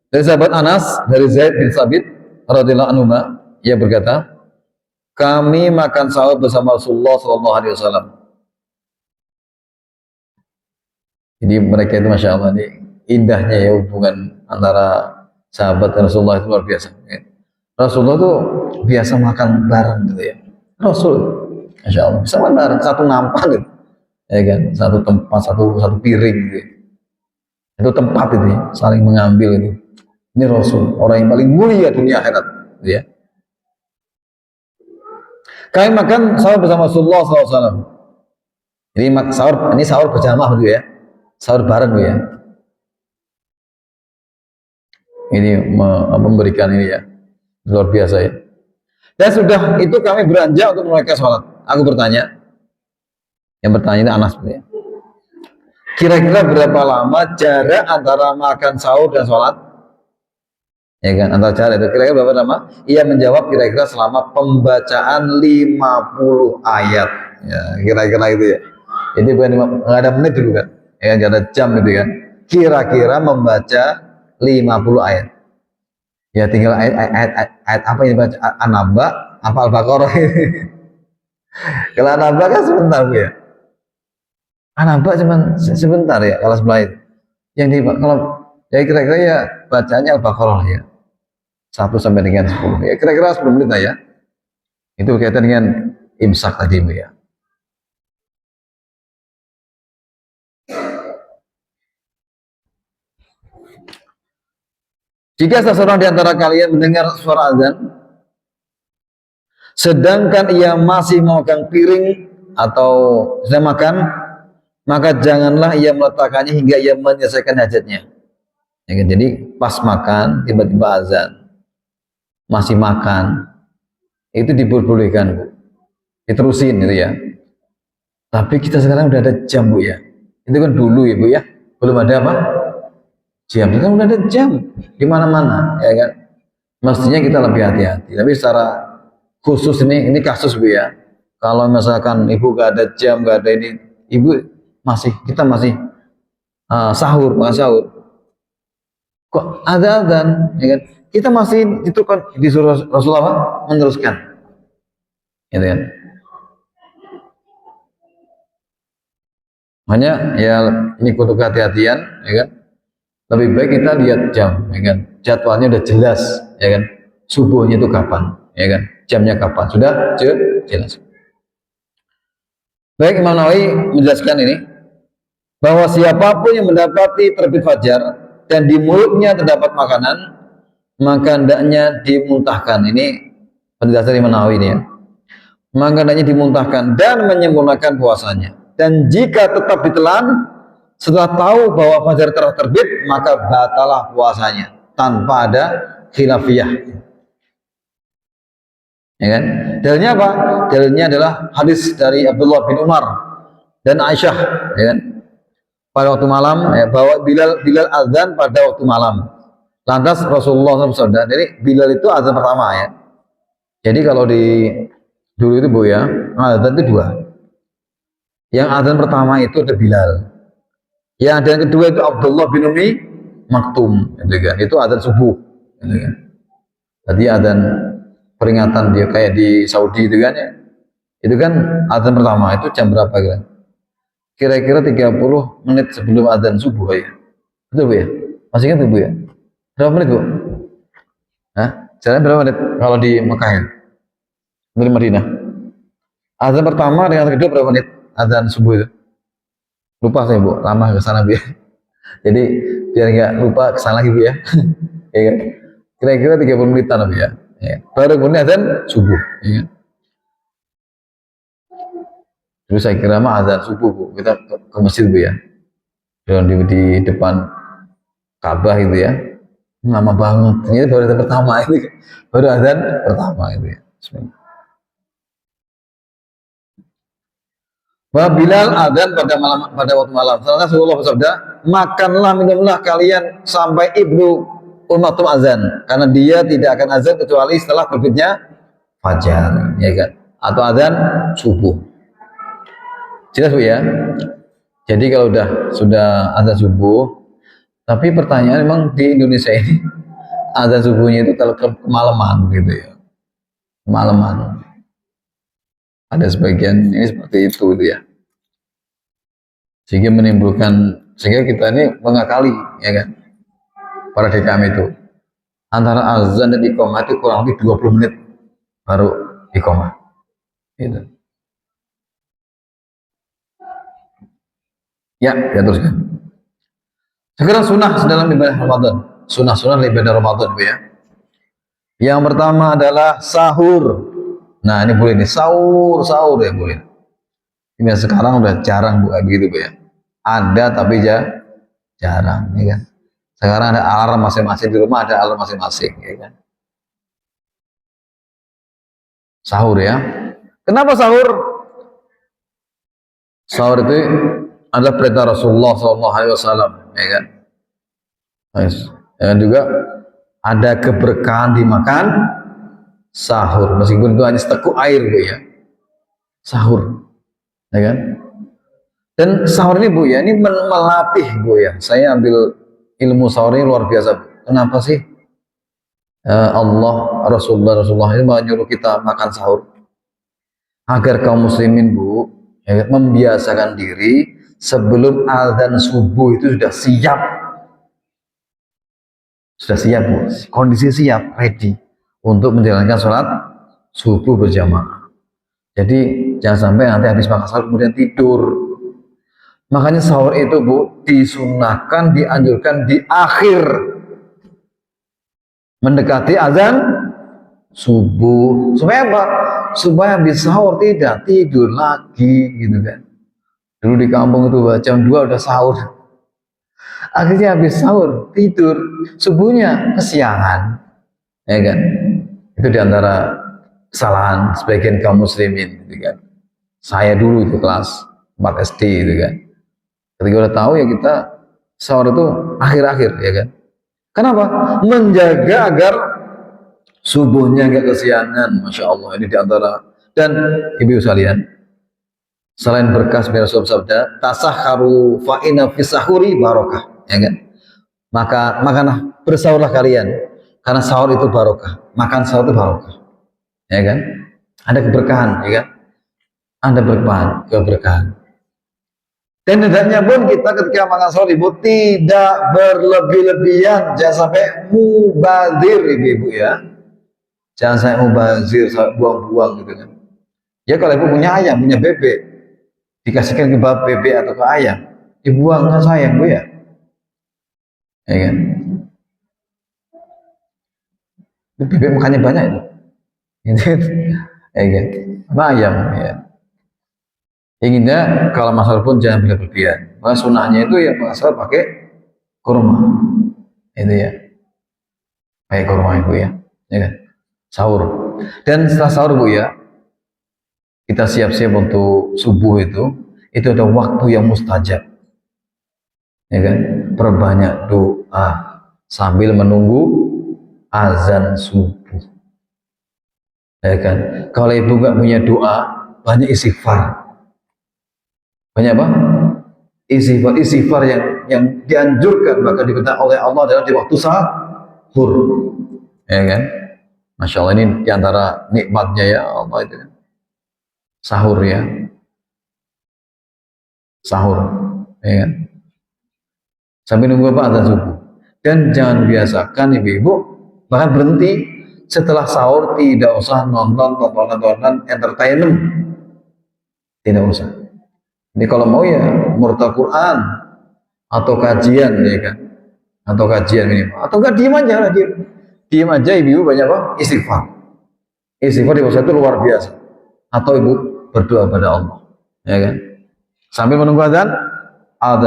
Dari sahabat Anas dari Zaid bin Sabit radhiyallahu anhu, ia berkata, kami makan sahur bersama Rasulullah sallallahu alaihi wasallam. Jadi mereka itu masya Allah ini indahnya ya hubungan antara sahabat dan Rasulullah itu luar biasa. Ya. Rasulullah tuh biasa makan bareng gitu ya. Rasul, masya Allah bisa makan bareng satu nampan gitu, ya kan? Satu tempat, satu piring gitu. Ya. Itu tempat itu ya, saling mengambil itu. Ini Rasul, orang yang paling mulia dunia akhirat, gitu ya. Kami makan sahur bersama Rasulullah SAW. Jadi sahur, ini sahur berjamaah gitu ya, sahur bareng gitu ya. Ini memberikan ini ya, luar biasa ya. Dan sudah itu kami beranjak untuk mereka sholat. Aku bertanya, yang bertanya ini Anas gitu ya. Kira-kira berapa lama jarak antara makan sahur dan sholat? Ya kan, antara jarak itu kira-kira berapa lama? Ia menjawab kira-kira selama pembacaan 50 ayat. Ya, kira-kira itu ya. Jadi bukan nggak ada menit dulu kan? Ya, nggak ada jam gitu kan? Kira-kira membaca 50 ayat. Ya tinggal ayat apa yang dibaca? An-Naba, apa Al-Baqarah ini? Kalau An-Naba kan sebentar Bu ya. An-Naba cuma sebentar ya kalau sebelah itu. Yang di kalau ya kira-kira ya bacanya Al-Baqarah ya. 1 sampai dengan 10. Ya kira-kira 10 menit lah ya. Itu berkaitan dengan imsak tadi Bu ya. Jika seseorang di antara kalian mendengar suara azan, sedangkan ia masih memegang piring atau sedang makan, maka janganlah ia meletakkannya hingga ia menyelesaikan hajatnya. Ya kan? Jadi pas makan tiba-tiba azan, masih makan, itu diperbolehkan Bu. Diterusin gitu ya. Tapi kita sekarang udah ada jam Bu ya. Itu kan dulu ya Bu ya, belum ada apa? Jam. Itu kan udah ada jam di mana-mana, ya kan? Mestinya kita lebih hati-hati. Tapi secara khusus ini kasus Bu ya. Kalau misalkan ibu gak ada jam, gak ada ini, ibu kita masih sahur, makan sahur. Kok ada azan, ya kan? Kita masih itu kan disuruh Rasulullah meneruskan, gitu kan? Makanya ya ini kudu kehati-hatian, ya kan? Lebih baik kita lihat jam, ya kan? Jadwalnya udah jelas, ya kan? Subuhnya itu kapan, ya kan? Jamnya kapan, sudah jelas. Baik, Imam Nawawi menjelaskan ini bahwa siapapun yang mendapati terbit fajar dan di mulutnya terdapat makanan, maka hendaknya dimuntahkan. Ini penjelasan Imam Nawawi ini ya. Maka hendaknya dimuntahkan dan menyempurnakan puasanya. Dan jika tetap ditelan setelah tahu bahwa fajar telah terbit, maka batalah puasanya tanpa ada khilafiyah. Ya kan? Dalilnya apa? Dalilnya adalah hadis dari Abdullah bin Umar dan Aisyah, ya kan? Pada waktu malam, ya, bahwa Bilal azan pada waktu malam. Lantas Rasulullah SAW, jadi Bilal itu azan pertama ya. Jadi kalau di dulu itu Bu ya, azan itu dua. Yang azan pertama itu ada Bilal. Yang azan kedua itu Abdullah bin Umi Maktum, gitu kan? Itu azan subuh, gitu kan? Tadi azan peringatan dia kayak di Saudi itu kan ya. Itu kan azan pertama itu jam berapa kira? Kira-kira 30 menit sebelum azan subuh ya. Betul Bu ya? Masih ingat Bu ya? Berapa menit Bu? Hah? Jalan berapa menit kalau di Mekah ya? Dari Madinah. Azan pertama dengan azan kedua berapa menit? Azan subuh itu. Lupa saya Bu, lama ke sana Bu ya. Jadi biar nggak lupa kesana lagi Bu ya. Ya kan? Kira-kira 30 menitan Bu ya. Ya. Baru kemudian azan subuh. Ya. Dulu saya kira mah azan subuh Bu, kita ke masjid Bu ya. Dan di depan Ka'bah itu ya. Lama banget. Ini baru azan pertama ini. Baru azan pertama itu ya. Bismillah. Bahwa Bilal azan pada waktu malam. Soalnya Rasulullah bersabda, makanlah minumlah kalian sampai Ibnu Maktum azan, karena dia tidak akan azan kecuali setelah terbitnya fajar, ya kan? Atau azan subuh. Jelas Bu ya? Jadi kalau sudah azan subuh, tapi pertanyaan memang di Indonesia ini azan subuhnya itu kalau kemalaman gitu ya, kemalaman. Ada sebagian ini seperti itu gitu ya, sehingga kita ini mengakali ya kan para DKM itu antara azan dan iqamah itu kurang lebih 20 menit baru iqamah gitu. Ya teruskan. Sekarang sunnah dalam ibadah Ramadan. Sunnah-sunnah ibadah Ramadan Bu ya. Yang pertama adalah sahur. Nah ini boleh nih, sahur ya boleh. Ini sekarang udah jarang Bu begitu Bu ya. Ada tapi jarang ya kan. Sekarang ada alarm masing-masing di rumah, ada alarm masing-masing ya kan. Sahur ya. Kenapa sahur? Sahur itu adalah perintah Rasulullah SAW ya kan. Yes. Dan juga ada keberkahan dimakan sahur, meskipun itu hanya seteguk air Bu ya. Sahur ya kan. Dan sahur ini Bu ya, ini melatih Bu ya. Saya ambil ilmu sahur ini luar biasa Bu. Kenapa sih Allah Rasulullah ini menyuruh kita makan sahur? Agar kaum muslimin Bu ya, membiasakan diri sebelum azan subuh itu sudah siap Bu, kondisi siap, ready untuk menjalankan sholat subuh berjamaah. Jadi jangan sampai nanti habis makan sahur kemudian tidur. Makanya sahur itu Bu disunahkan, dianjurkan di akhir mendekati azan subuh. Supaya apa? Supaya habis sahur tidak tidur lagi gitu kan. Dulu di kampung itu jam 2 udah sahur. Akhirnya habis sahur tidur, subuhnya kesiangan. Ya kan? Itu diantara kesalahan sebagian kaum muslimin gitu kan. Saya dulu itu kelas 4 SD gitu kan. Ketika udah tahu ya kita sahur itu akhir-akhir ya kan. Kenapa? Menjaga agar subuhnya nggak kesiangan. Masya Allah ini diantara. Dan ibu sekalian, selain berkas Rasul sabda, tasahharu fa inna fisahuri barokah, ya kan? Makanlah, bersahurlah kalian, karena sahur itu barokah. Makan sahur itu barokah, ya kan? Ada keberkahan, ya kan? Ada keberkahan. Dan hendaknya pun kita ketika makan sahur ibu tidak berlebih-lebihan, jangan sampai mubazir ibu ya, jangan sampai mubazir, sampai buang-buang gitu kan. Ya kalau ibu punya ayam, punya bebek, dikasihkan ke bebek atau ke ayam, dibuang kan sayang Bu ya, ya kan? Bebek makannya banyak itu, ya kan? Sama ayam ya. Inginnya kalau masalah pun jangan berlebihan. Maka sunnahnya itu ya masalah pakai kurma, itu ya, pakai kurma Ibu ya kan? Sahur. Dan setelah sahur Bu ya, kita siap-siap untuk subuh itu ada waktu yang mustajab, ya kan? Perbanyak doa sambil menunggu azan subuh, ya kan? Kalau ibu nggak punya doa, banyak istighfar. Banyak apa? Istighfar yang dianjurkan bahkan diminta oleh Allah adalah di waktu sahur, ya kan? Masya Allah ini diantara nikmatnya ya Allah itu kan. Sahur ya, sahur, ya kan? Sampai nunggu apa azan subuh. Dan jangan biasakan ibu-ibu bahkan berhenti setelah sahur, tidak usah nonton tontonan entertainment, tidak usah. Ini kalau mau ya murtal Quran atau kajian ya kan, atau kajian minimal, atau enggak diem aja lah, diem aja ibu banyak apa? Istighfar di masa itu luar biasa. Atau ibu berdoa pada Allah, ya kan, sambil menunggu azan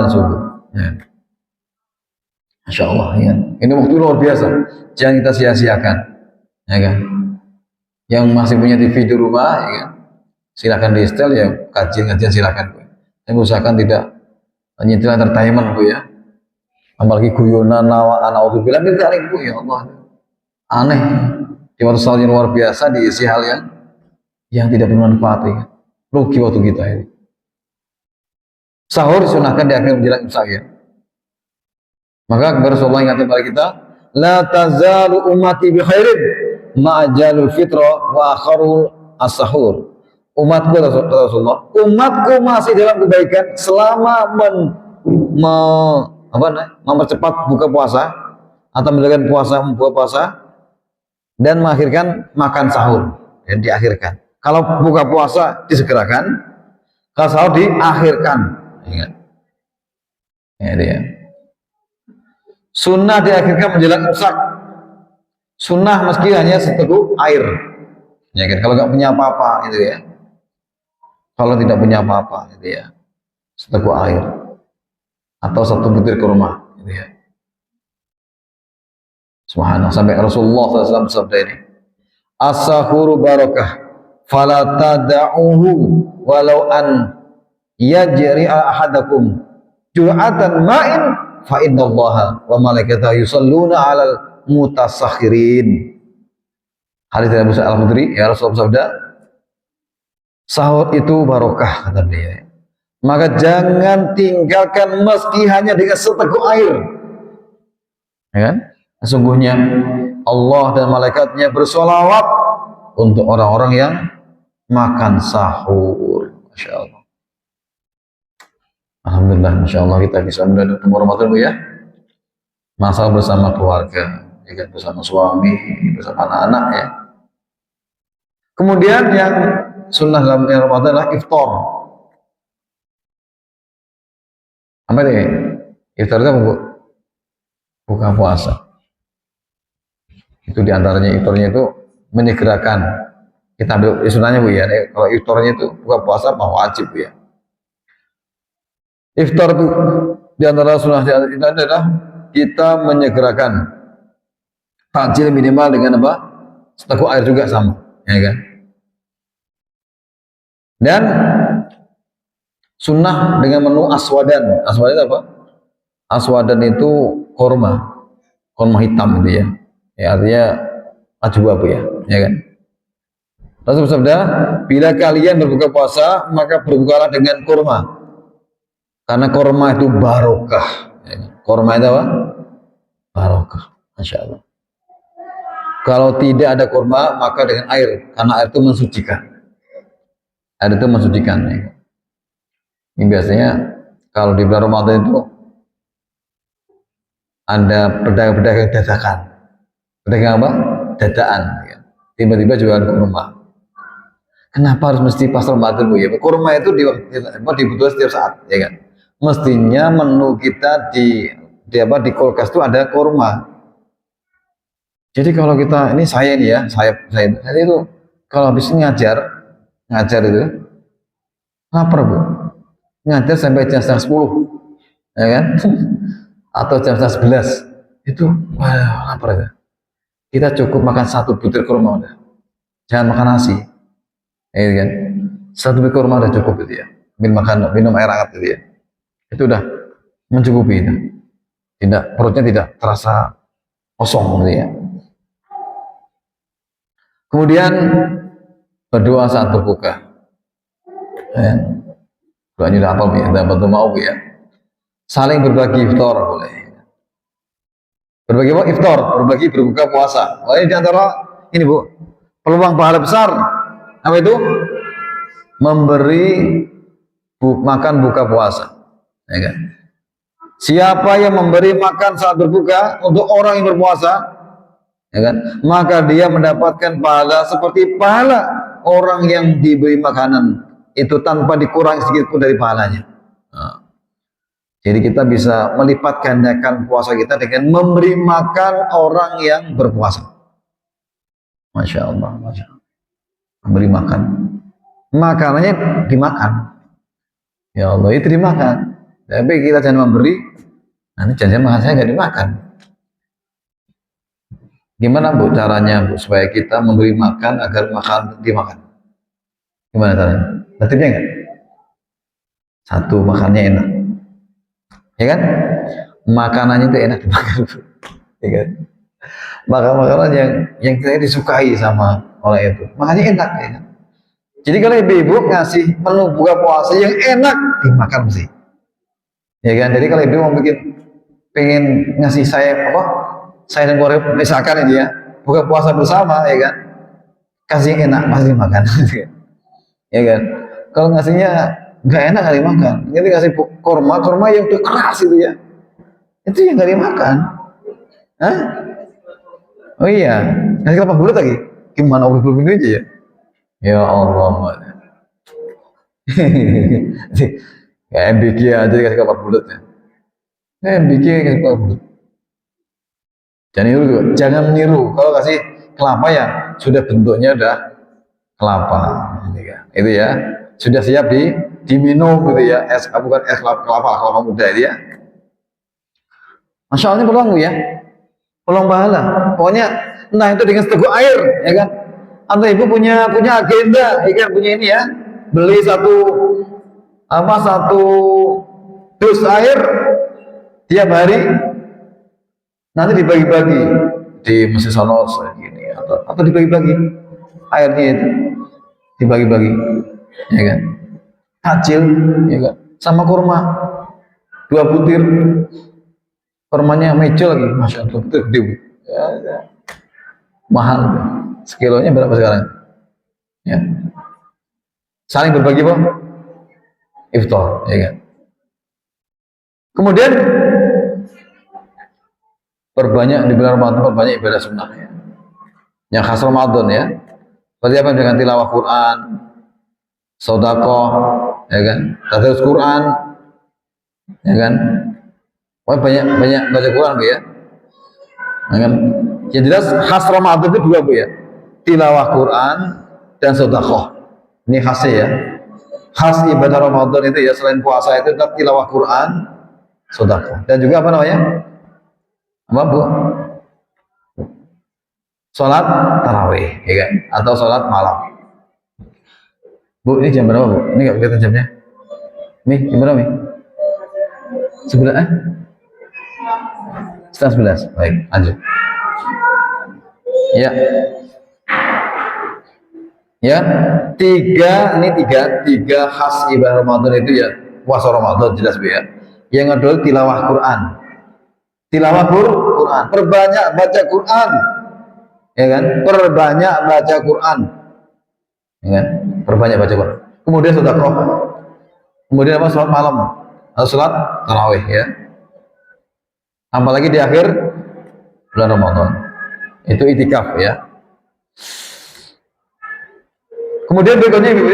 subuh, ya. Masya Allah ya. Ini waktu luar biasa, jangan kita sia-siakan, ya kan. Yang masih punya TV di rumah, ya kan, silakan di setel ya, kajian silakan. Saya usahakan tidak nyentil entertainment Bu ya, apalagi guyonan naudzubillah min dzalik Bu ya Allah, aneh di waktu salat yang luar biasa diisi hal yang tidak bermanfaat ya. Rugi waktu kita ini. Sahur disunahkan di akhir menjelang imsak ya. Maka Rasulullah ingatkan kepada kita, la tazalu ummati bi khairin ma'ajalul fitra wa akharul as-sahur. Umatku Rasulullah, umatku masih dalam kebaikan selama mempercepat buka puasa atau menjalankan buka puasa dan mengakhirkan makan sahur dan diakhirkan. Kalau buka puasa disegerakan, kalau sahur diakhirkan. Ingat. Ya, dia. Sunnah diakhirkan menjelang imsak. Sunnah meski hanya seteguk air. Ya kan? Kalau nggak punya apa-apa gitu ya. Kalau tidak punya apa-apa gitu ya. Seteguk air atau satu butir kurma gitu ya. Subhanallah, sampai Rasulullah SAW bersabda ini, as-sahuru barakah fala tada'uhu walau an yajri ahadakum ju'atan ma'in fa innallaha wa malaikatahu yusalluna 'alal mutasakhirin. Hadis dari Abu Sa'id Al-Khudri, ya Rasulullah sabda, sahur itu barokah kata beliau. Maka jangan tinggalkan meski hanya dengan seteguk air. Ya kan? Sesungguhnya Allah dan malaikatnya bersolawat untuk orang-orang yang makan sahur. Masya Allah. Alhamdulillah, Masya Allah kita bisa mendapat Ramadan ya. Masa bersama keluarga, ya, bersama suami, bersama anak-anak ya. Kemudian yang sunnah dalam Ramadan adalah iftar. Apa ini? Iftar itu buka puasa. Itu diantaranya iftarnya itu menyegerakan. Kita ambil sunnahnya Bu ya. Kalau iftarnya itu buka puasa apa wajib Bu ya. Iftar itu diantara sunnah itu adalah kita menyegerakan takjil minimal dengan apa? Seteguk air juga sama, ya kan? Dan sunnah dengan menu aswadan. Aswadan apa? Aswadan itu korma hitam itu ya. Ya artinya ajwa Bu ya kan? Rasul bersabda, bila kalian berbuka puasa maka berbukalah dengan korma. Karena korma itu barokah. Korma itu apa? Barokah. Masya Allah. Kalau tidak ada korma, maka dengan air. Karena air itu mensucikan. Air itu mensucikan. Ini biasanya kalau di bulan Ramadan itu ada pedagang-pedagang dadakan. Pedagang apa? Dadaan. Tiba-tiba jualan korma. Kenapa harus mesti pas Ramadan Bu ya? Korma itu dibutuhkan setiap saat, ya kan? Mestinya menu kita di kulkas itu ada korma. Jadi kalau kita ini saya itu kalau habis ngajar itu lapar Bu. Ngajar sampai jam 10, ya kan? Atau jam 11 itu wah lapar ya. Kita cukup makan satu butir kurma udah. Jangan makan nasi. Ya kan? Satu butir kurma udah cukup itu ya. Minum air hangat itu ya. Itu udah mencukupi itu. Perutnya tidak terasa kosong gitu ya. Kemudian berdoa saat berbuka. Doanya udah apa ya? Dapat mau ya. Saling berbagi iftar boleh. Berbagi apa? Iftar, berbagi berbuka puasa. Oh, ini diantara ini Bu, peluang pahala besar. Apa itu? Memberi makan buka puasa. Ya kan? Siapa yang memberi makan saat berbuka untuk orang yang berpuasa, ya kan? Maka dia mendapatkan pahala seperti pahala orang yang diberi makanan itu tanpa dikurangi sedikit pun dari pahalanya. Nah, jadi kita bisa melipat gandakan puasa kita dengan memberi makan orang yang berpuasa. Masya Allah, Masya Allah. Memberi makan, makanannya dimakan. Ya Allah, itu dimakan. Tapi kita jangan memberi, nanti jangan makan saya nggak dimakan. Gimana Bu caranya Bu supaya kita memberi makan agar makan dimakan? Gimana caranya? Tertibnya enggak? Satu, makannya enak, ya kan? Makanannya itu enak dimakan, ya kan? Makanan yang kita disukai sama orang itu, makanya enak, ya kan? Jadi kalau ibu-ibu ngasih menu buka puasa yang enak dimakan mesti. Ya kan? Jadi kalau ibu mau bikin pengen ngasih saya apa? Saya dan keluarga misalkan ini ya, buka puasa bersama ya kan? Kasih yang enak pasti makan. Ya kan? Kalau ngasihnya nggak enak nggak dimakan. Jadi kasih korma, korma yang udah keras itu ya. Itu yang nggak dimakan. Hah? Oh iya, ngasih kelapa bulat lagi. Gimana udah belum ini aja ya? Ya Allah. Kayak MBK aja dikasih kelapa bulat ya. MBK kasih kelapa bulat. Jangan niru juga. Jangan niru. Kalau kasih kelapa ya sudah bentuknya udah kelapa. Itu ya. Sudah siap diminum gitu ya. Es bukan es kelapa muda itu ya. Masya Allah ini peluang ya. Peluang pahala. Pokoknya entah itu dengan seteguk air ya kan. Atau ibu punya agenda, ya kan, punya ini ya. Beli satu dus air tiap hari, nanti dibagi-bagi di mesin sono gini atau dibagi-bagi airnya itu dibagi-bagi, ya kan, kecil, ya kan, sama kurma 2 butir, kurmanya mejo lagi, masya Allah, betul gede, ya, ya. Mahal, sekilonya berapa sekarang? Ya, saling berbagi pak, iftar, ya kan. Kemudian perbanyak di bulan Ramadan, perbanyak ibadah sunnah ya. Yang khas Ramadan ya. Seperti apa dengan tilawah Quran, sedekah, ya kan, tadabbur Quran, ya kan. Banyak baca Quran ya. Ya kan. Yang jelas khas Ramadan itu 2 Bu ya. Tilawah Quran dan sedekah. Ini khasnya ya. Khas ibadah Ramadan itu ya, selain puasa itu tetap tilawah Quran, sedekah. Dan juga apa namanya? Apa Bu? Sholat tarawih, ya kan? Atau sholat malam. Bu, ini jam berapa Bu? Ini nggak kelihatan jamnya. Mi, jam berapa Mi? 11? Setengah 11. Baik, lanjut. Ya, ya, tiga khas ibadah Ramadan itu ya, puasa Ramadan jelas Bu ya. Yang kedua tilawah Quran. Tilawah Quran, perbanyak baca Quran. Ya kan? Perbanyak baca Quran. Ya kan? Perbanyak baca Quran. Kemudian sedekah. Kemudian apa? Salat malam atau salat tarawih ya. Apalagi di akhir bulan Ramadan. Itu itikaf ya. Kemudian berikutnya Ibu,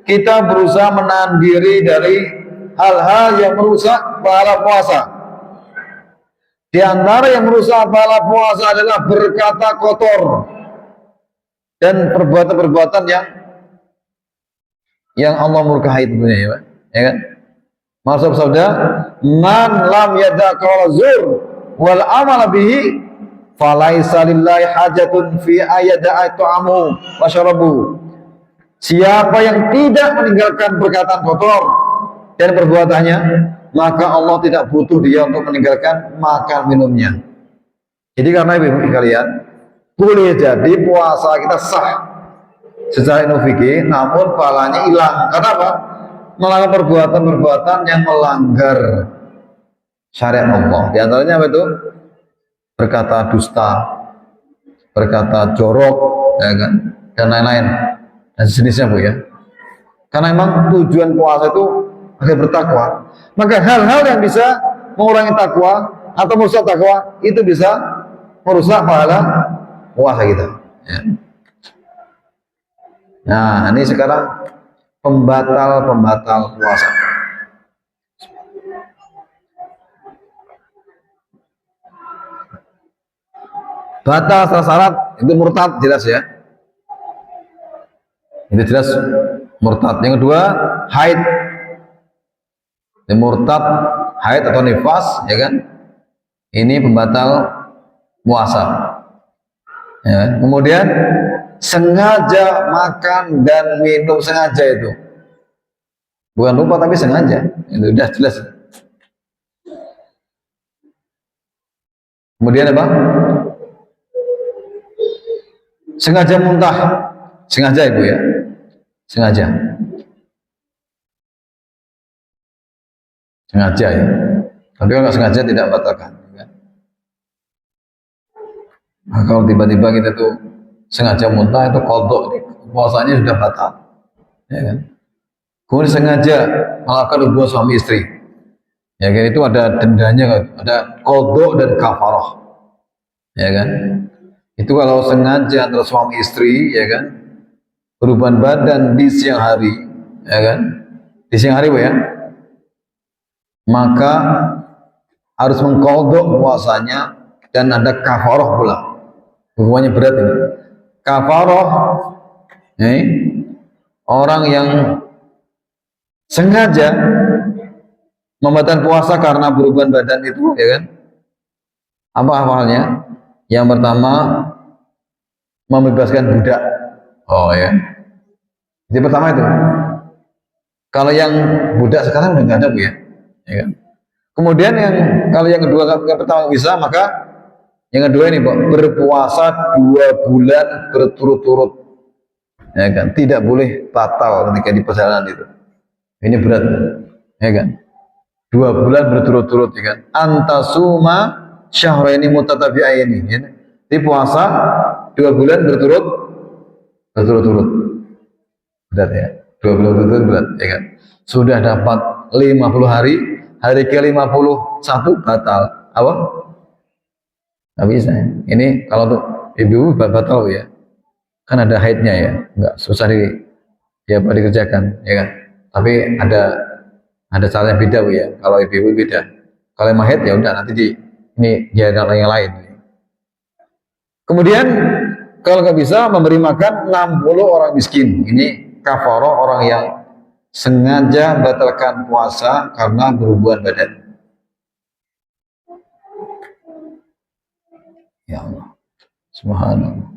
kita berusaha menahan diri dari hal-hal yang merusak pahala puasa. Di antara yang merusak pahala puasa adalah berkata kotor dan perbuatan-perbuatan yang Allah murkahi tentunya ya, ya kan? Maksud sabda, man lam yada qawla zur wal amala bihi falaisa lillahi hajatun fi ayada'a ta'amu wa syarabu. Siapa yang tidak meninggalkan perkataan kotor dan perbuatannya, maka Allah tidak butuh dia untuk meninggalkan makan minumnya. Jadi karena ibu kalian, boleh jadi puasa kita sah secara fikih, namun pahalanya hilang. Karena apa? Melakukan perbuatan-perbuatan yang melanggar syariat Allah. Di antaranya apa itu? Berkata dusta, berkata jorok, ya kan, dan lain-lain, dan sejenisnya Bu ya. Karena memang tujuan puasa itu agar bertakwa. Maka hal-hal yang bisa mengurangi takwa atau merusak takwa itu bisa merusak pahala puasa kita. Ya. Nah, ini sekarang pembatal puasa. Batal secara syarat itu murtad jelas ya. Itu jelas murtad. Yang kedua, haid. Murtad, haid atau nifas, ya kan? Ini pembatal puasa. Ya. Kemudian sengaja makan dan minum sengaja itu, bukan lupa tapi sengaja, itu sudah jelas. Kemudian apa? Sengaja muntah, sengaja Ibu ya, sengaja. sengaja ya. Tapi kalau nggak sengaja tidak batalkan. Ya. Nah, kalau tiba-tiba kita tuh sengaja muntah itu kodok, puasanya sudah batal. Ya kan? Kemudian sengaja melakukan hubungan suami istri, ya kan itu ada dendanya kan, ada kodok dan kafaroh, ya kan? Itu kalau sengaja antara suami istri, ya kan, perubahan badan di siang hari, ya kan, di siang hari ya, maka harus mengkodok puasanya dan ada kafaroh pula, hukumannya berat ini. Kafaroh, orang yang sengaja membatalkan puasa karena perubahan badan itu, ya kan? Apa awalnya? Yang pertama membebaskan budak. Oh ya. Jadi pertama itu. Kalau yang budak sekarang udah nggak ada bu ya. Ya kan? Kemudian yang kalau yang kedua yang pertama bisa, maka yang kedua ini Pak, berpuasa 2 bulan berturut-turut. Ya kan? Tidak boleh batal ketika di perjalanan itu. Ini berat. Ya kan? 2 bulan berturut-turut, ya kan? Antasuma syahraini mutatabi'aini. Ya. Jadi puasa 2 bulan berturut-turut. Berat ya. 2 bulan berturut-turut berat, ya kan? Sudah dapat 50 hari, hari ke-51 batal. Apa? Nggak bisa ya. Ini kalau untuk ibu batal ya. Kan ada haidnya ya. Enggak susah dikerjakan, ya kan? Tapi ada cara yang beda bu ya. Kalau ibu beda. Kalau emang haid ya udah nanti ini jalan yang lain. Kemudian kalau nggak bisa memberi makan 60 orang miskin. Ini kafaroh orang yang sengaja batalkan puasa karena berhubungan badan. Ya Allah, subhanallah.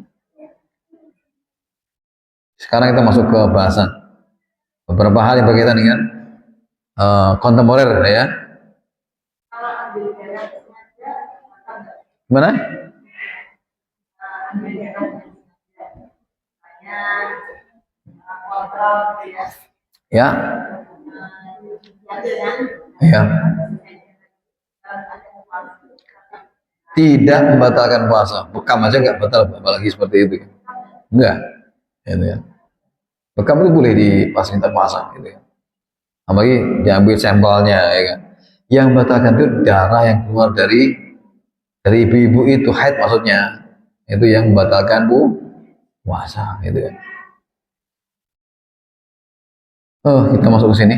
Sekarang kita masuk ke bahasan beberapa hal yang berkaitan dengan kontemporer ya. Gimana? Ya. Ya. Tidak membatalkan puasa. Bekam aja nggak batal, apalagi seperti itu. Enggak. Gitu ya. Bekam itu boleh di pas minta puasa gitu ya. Apalagi diambil sampelnya ya kan. Yang membatalkan itu darah yang keluar dari ibu-ibu itu, haid maksudnya. Itu yang membatalkan puasa gitu ya. Oh, kita masuk ke sini.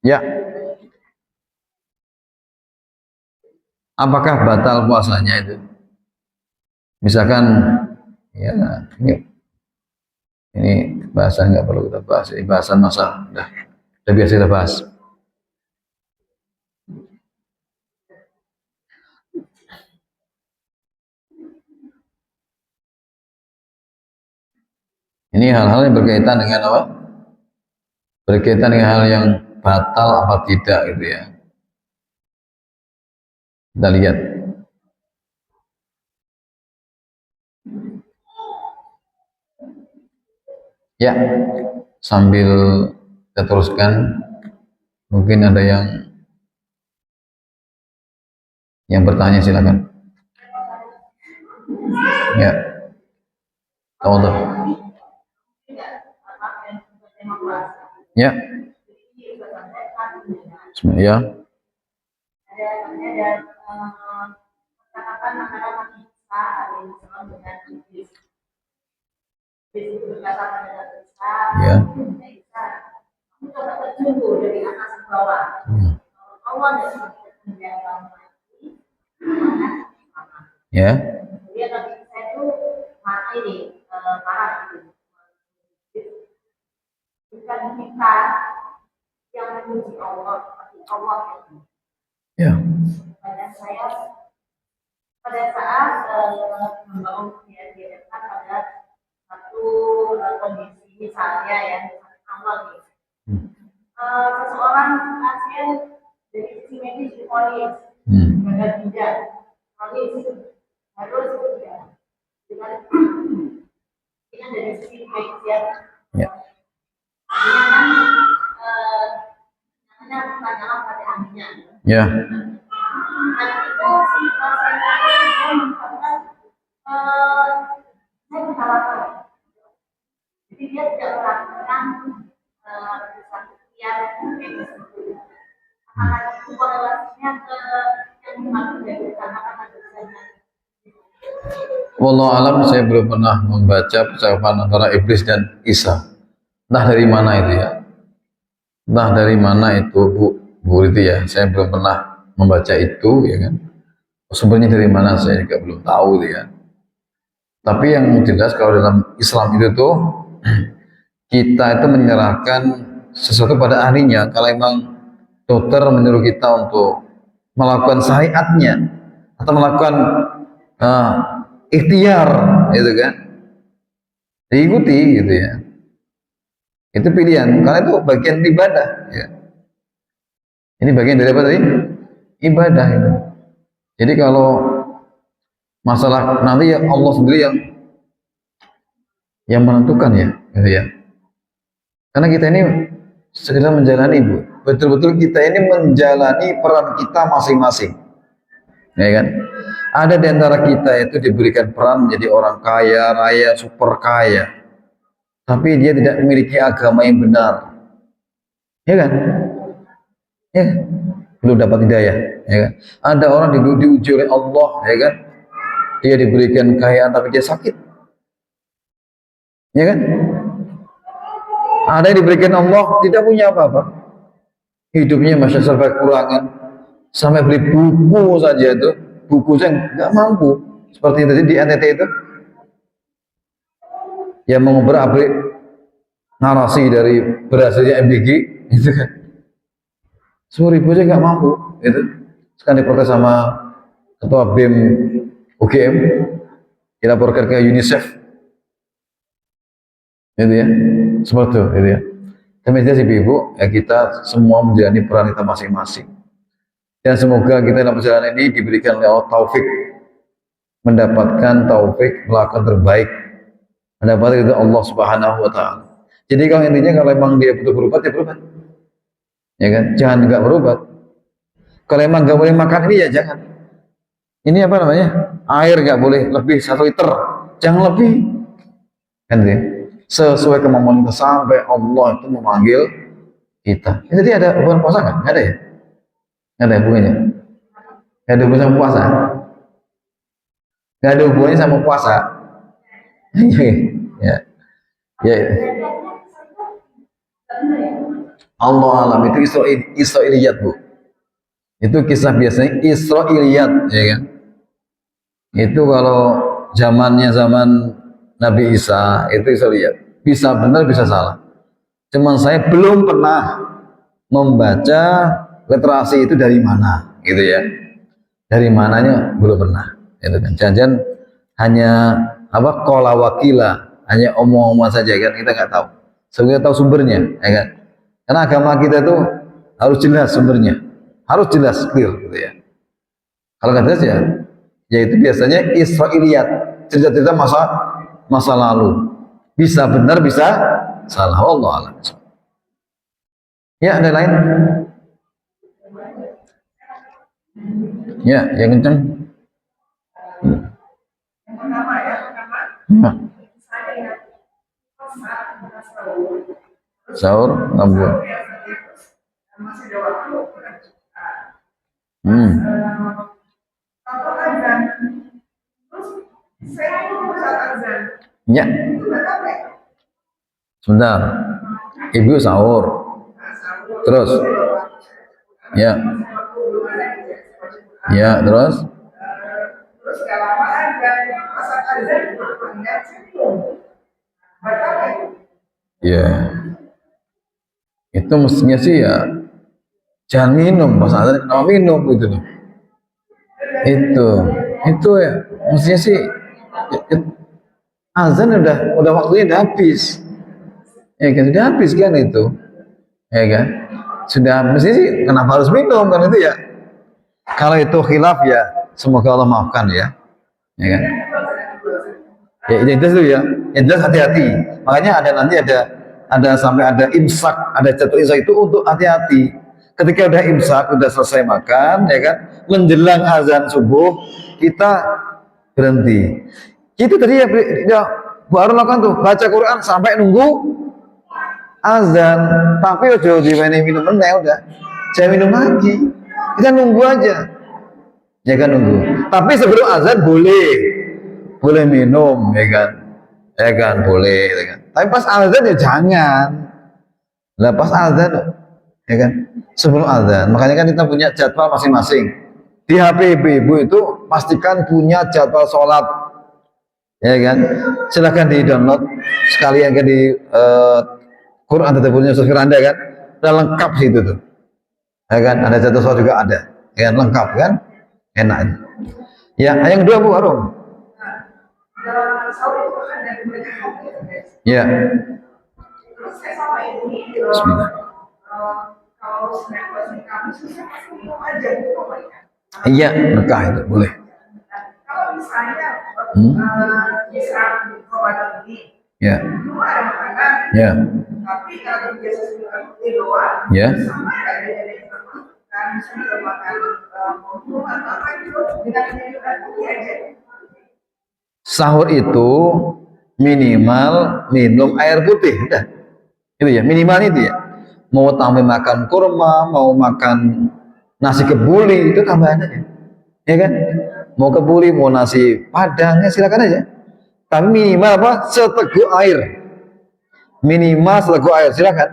Ya. Apakah batal puasanya itu? Misalkan ya ini bahasan nggak perlu kita bahas, ini bahasan masa udah biasa kita bahas. Ini hal-hal yang berkaitan dengan apa? Berkaitan dengan hal yang batal apa tidak gitu ya. Kita lihat. Ya, sambil kita teruskan, mungkin ada yang bertanya silakan. Ya, tahu tuh. Ya. Bismillah. Ya. Ya. Bukan kita yang memuji Allah, tapi Allah ya. Pada saat membangun kebiasaan pada satu kondisi misalnya ya, Allah nih. Seseorang pasien dari sisi medis divonis gagal ginjal, vonis harus dengan Ya. Ya. Jadi dia tidak melakukan yang apakah itu korelasinya ke yang dimaksud dari sana. Wallahu alam, saya belum pernah membaca percakapan antara iblis dan Isa. Entah dari mana itu ya. Entah dari mana itu Bu itu ya. Saya belum pernah membaca itu ya kan. Sumbernya dari mana saya juga belum tahu ya. Tapi yang jelas kalau dalam Islam itu tuh kita itu menyerahkan sesuatu pada ahlinya. Kalau memang dokter menyuruh kita untuk melakukan syariatnya atau melakukan ikhtiar, gitu kan, diikuti gitu ya. Itu pilihan, karena itu bagian ibadah. Ya. Ini bagian dari apa tadi? Ibadah itu. Jadi kalau masalah nanti ya Allah sendiri yang menentukan ya, gitu ya. Karena kita ini sekedar menjalani, Bu. Betul-betul kita ini menjalani peran kita masing-masing. Ya kan? Ada di antara kita itu diberikan peran menjadi orang kaya, raya, super kaya. Tapi dia tidak memiliki agama yang benar. Ya kan? Ya. Belum dapat hidayah, ya kan? Ada orang diuji oleh Allah, ya kan? Dia diberikan kekayaan tapi dia sakit. Ya kan? Ada yang diberikan Allah tidak punya apa-apa. Hidupnya masih serba kekurangan. Sampai beli buku saja itu, buku saya nggak mampu. Seperti tadi di NTT itu, yang mengobrak-abrik narasi dari berhasilnya MBG, itu kan. 10.000 aja nggak mampu, itu. Sekarang diprotes sama ketua BEM UGM, dilaporkan ke UNICEF, itu ya, seperti itu, gitu ya. Demikian sih Ibu, ya kita semua menjalani peran kita masing-masing. Dan semoga kita dalam perjalanan ini diberikan oleh Allah taufik, mendapatkan taufik melakukan terbaik, mendapatkan itu Allah Subhanahu wa Ta'ala. Jadi kalau intinya kalau memang dia butuh berobat, ya berobat, ya kan? Jangan nggak berobat. Kalau emang nggak boleh makan ini ya jangan. Ini apa namanya? Air nggak boleh lebih 1 liter, jangan lebih, kan ya? Sesuai kemampuan kita sampai Allah itu memanggil kita. Ini tadi ada hubungan puasa nggak? Nggak ada ya? Nggak ada hubungannya. Nggak ada hubungan sama puasa. Nggak ada hubungannya sama puasa. Ya, ya. Allah alam, itu Israiliyat, Bu. Itu kisah biasanya Israiliyat, ya kan? Itu kalau zaman Nabi Isa, itu Israiliyat. Bisa benar, bisa salah. Cuman saya belum pernah membaca literasi itu dari mana, gitu ya. Dari mananya belum pernah. Gitu kan. Jangan hanya apa qala wakila, hanya omong-omongan saja kan, kita nggak tahu. Sebenarnya tahu sumbernya, ya kan? Karena agama kita itu harus jelas sumbernya, harus jelas clear, gitu ya. Kalau nggak jelas ya itu biasanya Israiliyat, cerita-cerita masa lalu. Bisa benar, bisa salah. Allah alam. Ya, ada lain? Ya, yang kencang. Ya. Sahur ngabur. Ya. Sebentar. Ibu sahur. Terus. Ya. Ya, terus. Ya. Itu mestinya sih ya jangan minum, pas azan kenapa minum gitu loh. Itu ya mestinya sih azan udah waktunya udah habis. Ya kan sudah habis kan itu. Ya kan? Sudah mestinya sih kenapa harus minum kan itu ya. Kalau itu khilaf ya semoga Allah maafkan ya. Ya kan? Ya, yang jelas itu ya. Yang jelas hati-hati. Makanya ada sampai ada imsak, ada jatuh imsak itu untuk hati-hati. Ketika udah imsak, udah selesai makan, ya kan, menjelang azan subuh kita berhenti. Itu tadi ya baru lakukan tuh baca Quran sampai nunggu azan. Tapi udah dimainin minum meneh udah, jangan minum lagi. Kita nunggu aja, ya kan nunggu. Tapi sebelum azan boleh minum, ya kan boleh, ya kan. Tapi pas azan ya jangan. Lah pas azan, ya kan, sebelum azan. Makanya kan kita punya jadwal masing-masing. Di HP ibu itu pastikan punya jadwal sholat, ya kan. Silahkan di download sekalian kan di Quran Tadaburnya Ustaz Firanda kan, udah lengkap situ tuh, ya kan. Ada jadwal sholat juga ada, ya kan, lengkap kan, enak. Ya, yang kedua Bu Arum. Ya. Bismillah. Iya, nekah itu boleh. Kalau misalnya bisa ya. Ya. Tapi kalau biasa di luar, ya. Sahur itu minimal minum air putih, udah. Itu ya, minimal itu ya. Mau tambah makan kurma, mau makan nasi kebuli, itu tambahan aja. Ya kan? Mau kebuli, mau nasi padang, ya silakan aja. Tapi minimal apa? Seteguk air. Minimal seteguk air, silakan.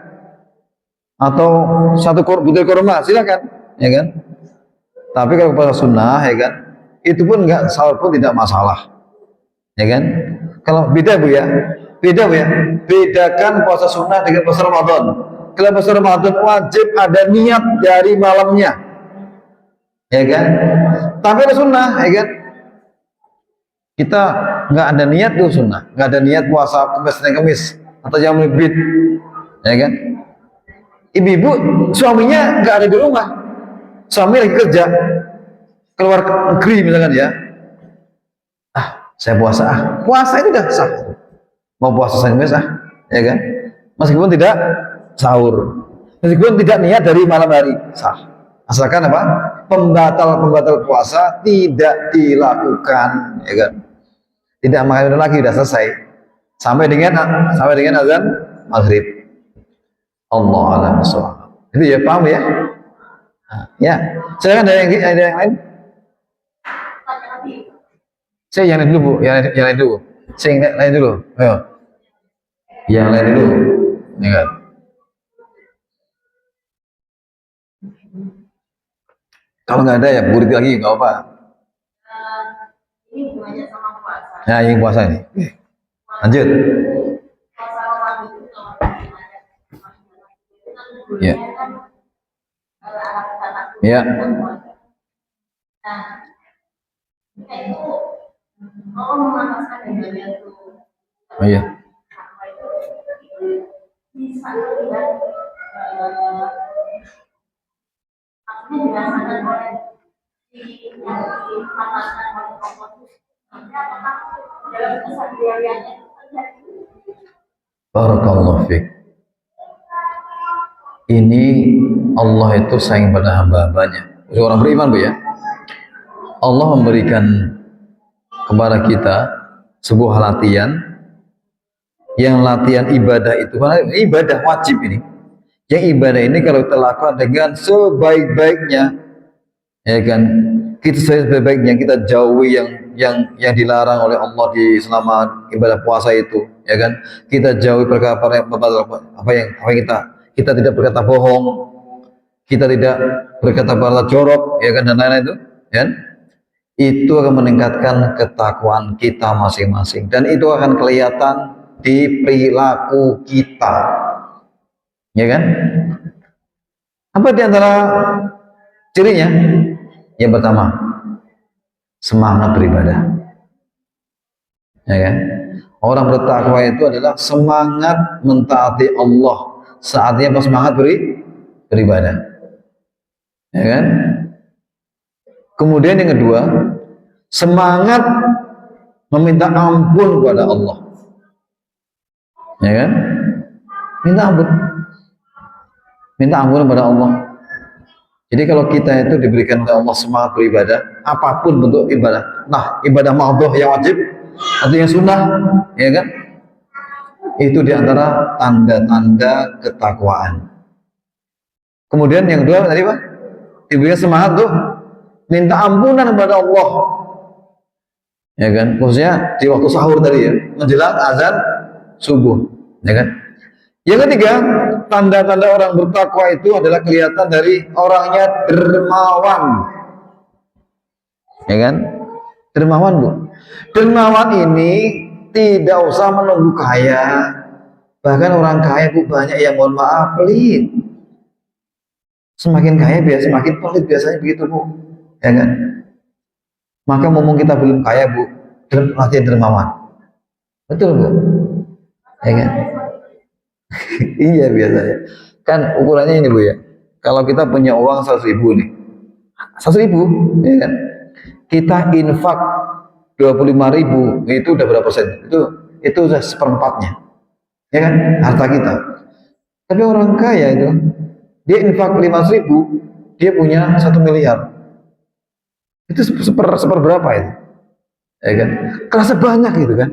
Atau satu butir kurma, silakan, ya kan? Tapi kalau puasa sunnah, ya kan? Itu pun enggak, sahur pun tidak masalah. Ya kan? Kalau beda Bu ya. Beda Bu ya. Bedakan puasa sunnah dengan puasa Ramadan. Kalau puasa Ramadan wajib ada niat dari malamnya. Ya kan? Tapi ada sunnah, ya kan? Kita nggak ada niat tuh sunnah, nggak ada niat puasa Kamis dan Kamis atau jam bid, ya kan? Ibu-ibu suaminya nggak ada di rumah, suami lagi kerja, keluar negeri misalkan ya. Saya puasa puasa itu udah sah. Mau puasa Senin Kamis ya kan? Meskipun tidak sahur, meskipun tidak niat dari malam hari, sah. Asalkan apa? Pembatal puasa tidak dilakukan, ya kan? Tidak makan lagi, sudah selesai. Sampai dengan azan maghrib. Allah a'lam bishawab. Itu ya, paham ya? Ya. Silakan ada yang lain? Saya yang lain dulu Bu, yang lain dulu. Saya yang lain dulu. Ayo. Yang lain dulu. Ya kan? Kalau nggak ada ya burit lagi, nggak apa. Ini hubungannya sama puasa. Nah, ini puasa ini. Lanjut. Ya. Ya. Oh iya. Barakallahu fiik. Ini Allah itu sayang pada hamba-hambanya. Orang beriman Bu ya. Allah memberikan kepada kita sebuah latihan, yang latihan ibadah itu karena ibadah wajib ini. Yang ibadah ini kalau kita lakukan dengan sebaik-baiknya, ya kan, kita sebaik-baiknya kita jauhi yang dilarang oleh Allah di selama ibadah puasa itu, ya kan, kita jauhi perkara apa yang kita tidak berkata bohong, kita tidak berkata berkata jorok, ya kan, dan lain-lain itu, ya kan? Itu akan meningkatkan ketakwaan kita masing-masing dan itu akan kelihatan di perilaku kita, ya kan? Apa di antara cirinya? Yang pertama, semangat beribadah, ya kan? Orang bertakwa itu adalah semangat mentaati Allah saatnya pas semangat beribadah, ya kan? Kemudian yang kedua, semangat meminta ampun kepada Allah, ya kan? Minta ampun kepada Allah. Jadi kalau kita itu diberikan oleh Allah semangat beribadah, apapun bentuk ibadah, nah ibadah ma'dhuh yang wajib atau yang sunnah, ya kan? Itu diantara tanda-tanda ketakwaan. Kemudian yang kedua tadi Pak, diberikan semangat tuh minta ampunan kepada Allah, ya kan? Khususnya di waktu sahur tadi ya, menjelang azan subuh, ya kan? Yang ketiga, tanda-tanda orang bertakwa itu adalah kelihatan dari orangnya dermawan, ya kan? Dermawan Bu. Dermawan ini tidak usah menunggu kaya. Bahkan orang kaya Bu banyak yang mohon maaf pelit. Semakin kaya biasa semakin pelit biasanya begitu Bu, ya kan? Maka mumpung kita belum kaya Bu, latihan dermawan. Betul Bu, ya kan? Iya biasanya. Kan ukurannya ini Bu ya. Kalau kita punya uang 100.000 nih, 100.000, ya kan? Kita infak 25.000, itu udah berapa persen? Itu udah seperempatnya, ya kan? Harta kita. Tapi orang kaya itu, dia infak 500.000, dia punya 1 miliar. Itu seperberapa itu, ya kan? Kerasa banyak gitu kan?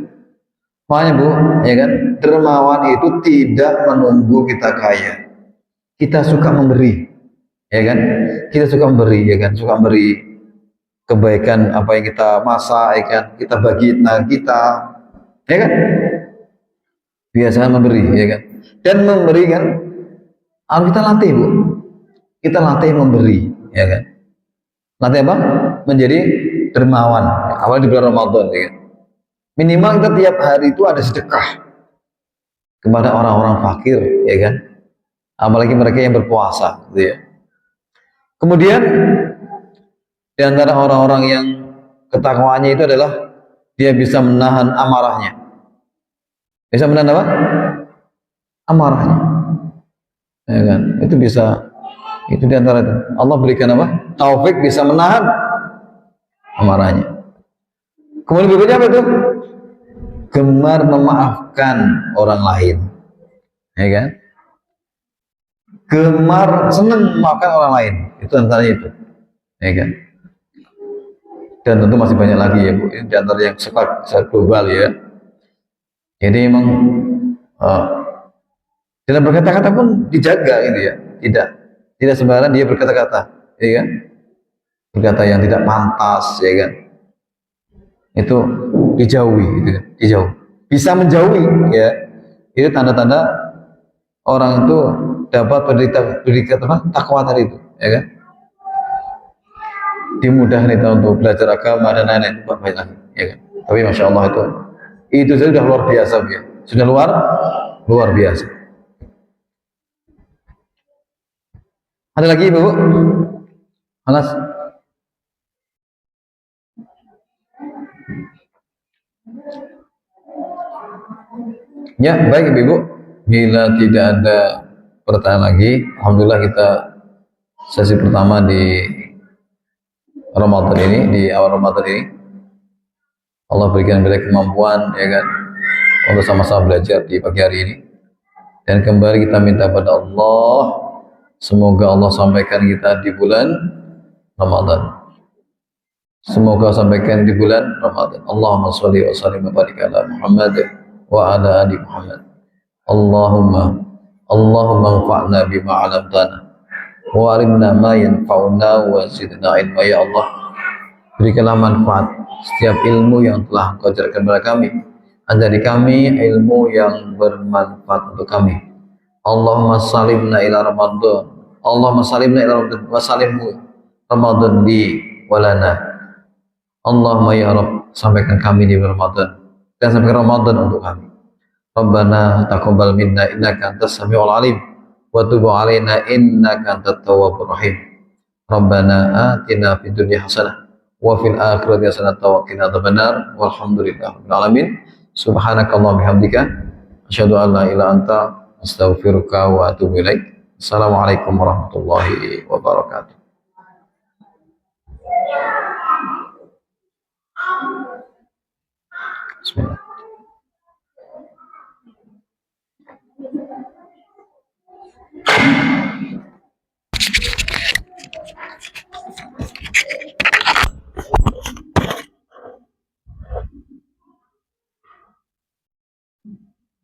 Makanya Bu, ya kan? Dermawan itu tidak menunggu kita kaya. Kita suka memberi, ya kan? Kita suka memberi, ya kan? Suka memberi kebaikan apa yang kita masak, ya kan? Kita bagi tangan kita, ya kan? Biasa memberi, ya kan? Dan memberi kan harus kita latih Bu. Kita latih memberi, ya kan? Latih apa? Menjadi dermawan. Awal di bulan Ramadan, ya kan? Minimal kita tiap hari itu ada sedekah kepada orang-orang fakir, ya kan? Apalagi mereka yang berpuasa, gitu ya. Kemudian di antara orang-orang yang ketakwaannya itu adalah dia bisa menahan amarahnya. Bisa menahan apa? Amarahnya. Ya kan? Itu bisa, itu di antara itu. Allah berikan apa? Taufik bisa menahan amarahnya. Kemudian berikutnya apa itu? Gemar memaafkan orang lain. Ya kan? Gemar senang memaafkan orang lain. Itu antara itu. Ya kan? Dan tentu masih banyak lagi ya Bu. Ini di antara yang secara global ya. Jadi memang dalam berkata-kata pun dijaga gitu ya. Tidak sembarangan dia berkata-kata, ya kan? Berkata yang tidak pantas, ya kan? Itu dijauhi, gitu kan? Dijauh. Bisa menjauhi, ya. Itu tanda-tanda orang itu dapat berikat apa? Takwa tadi itu, ya kan? Dimudahkan kita untuk belajar agama dan lain-lain, baik lagi, ya kan? Tapi masya Allah itu sudah luar biasa, ya. Sudah luar biasa. Ada lagi Bu? Anas? Ya, baik Ibu. Bila tidak ada pertanyaan lagi, alhamdulillah kita sesi pertama di Ramadan ini, di awal Ramadan ini. Allah berikan kita kemampuan, ya kan, untuk sama-sama belajar di pagi hari ini. Dan kembali kita minta pada Allah, semoga Allah sampaikan kita di bulan Ramadan. Semoga sampaikan di bulan Ramadan. Allahumma sholli wa sallim wa barik ala Muhammad wa ala ali Muhammad. Allahumma anfa'na bima 'allamtana wa arimna ma yanfa'una wa zidna ilma. Ya Allah, berikanlah manfaat setiap ilmu yang telah Engkau ajarkan kepada kami. Ajari kami ilmu yang bermanfaat untuk kami. Allahumma salimna ila Ramadan. Allahumma salimna ila Ramadan wa salimhu Ramadan di walana. Allahumma ya Rabb, sampaikan kami di Ramadan dan sampaikan Ramadan untuk kami. Rabbana taqabbal minna innaka antas samiul alim wa tub alaina innaka antat tawwabur rahim. Rabbana atina fid dunya hasanah wa fil akhirati hasanah wa qina adzabannar. Walhamdulillahirabbil alamin. Subhanakallahumma bihamdika asyhadu an la ilaha illa anta astaghfiruka wa atubu ilaik. Assalamualaikum warahmatullahi wabarakatuh. Bismillah.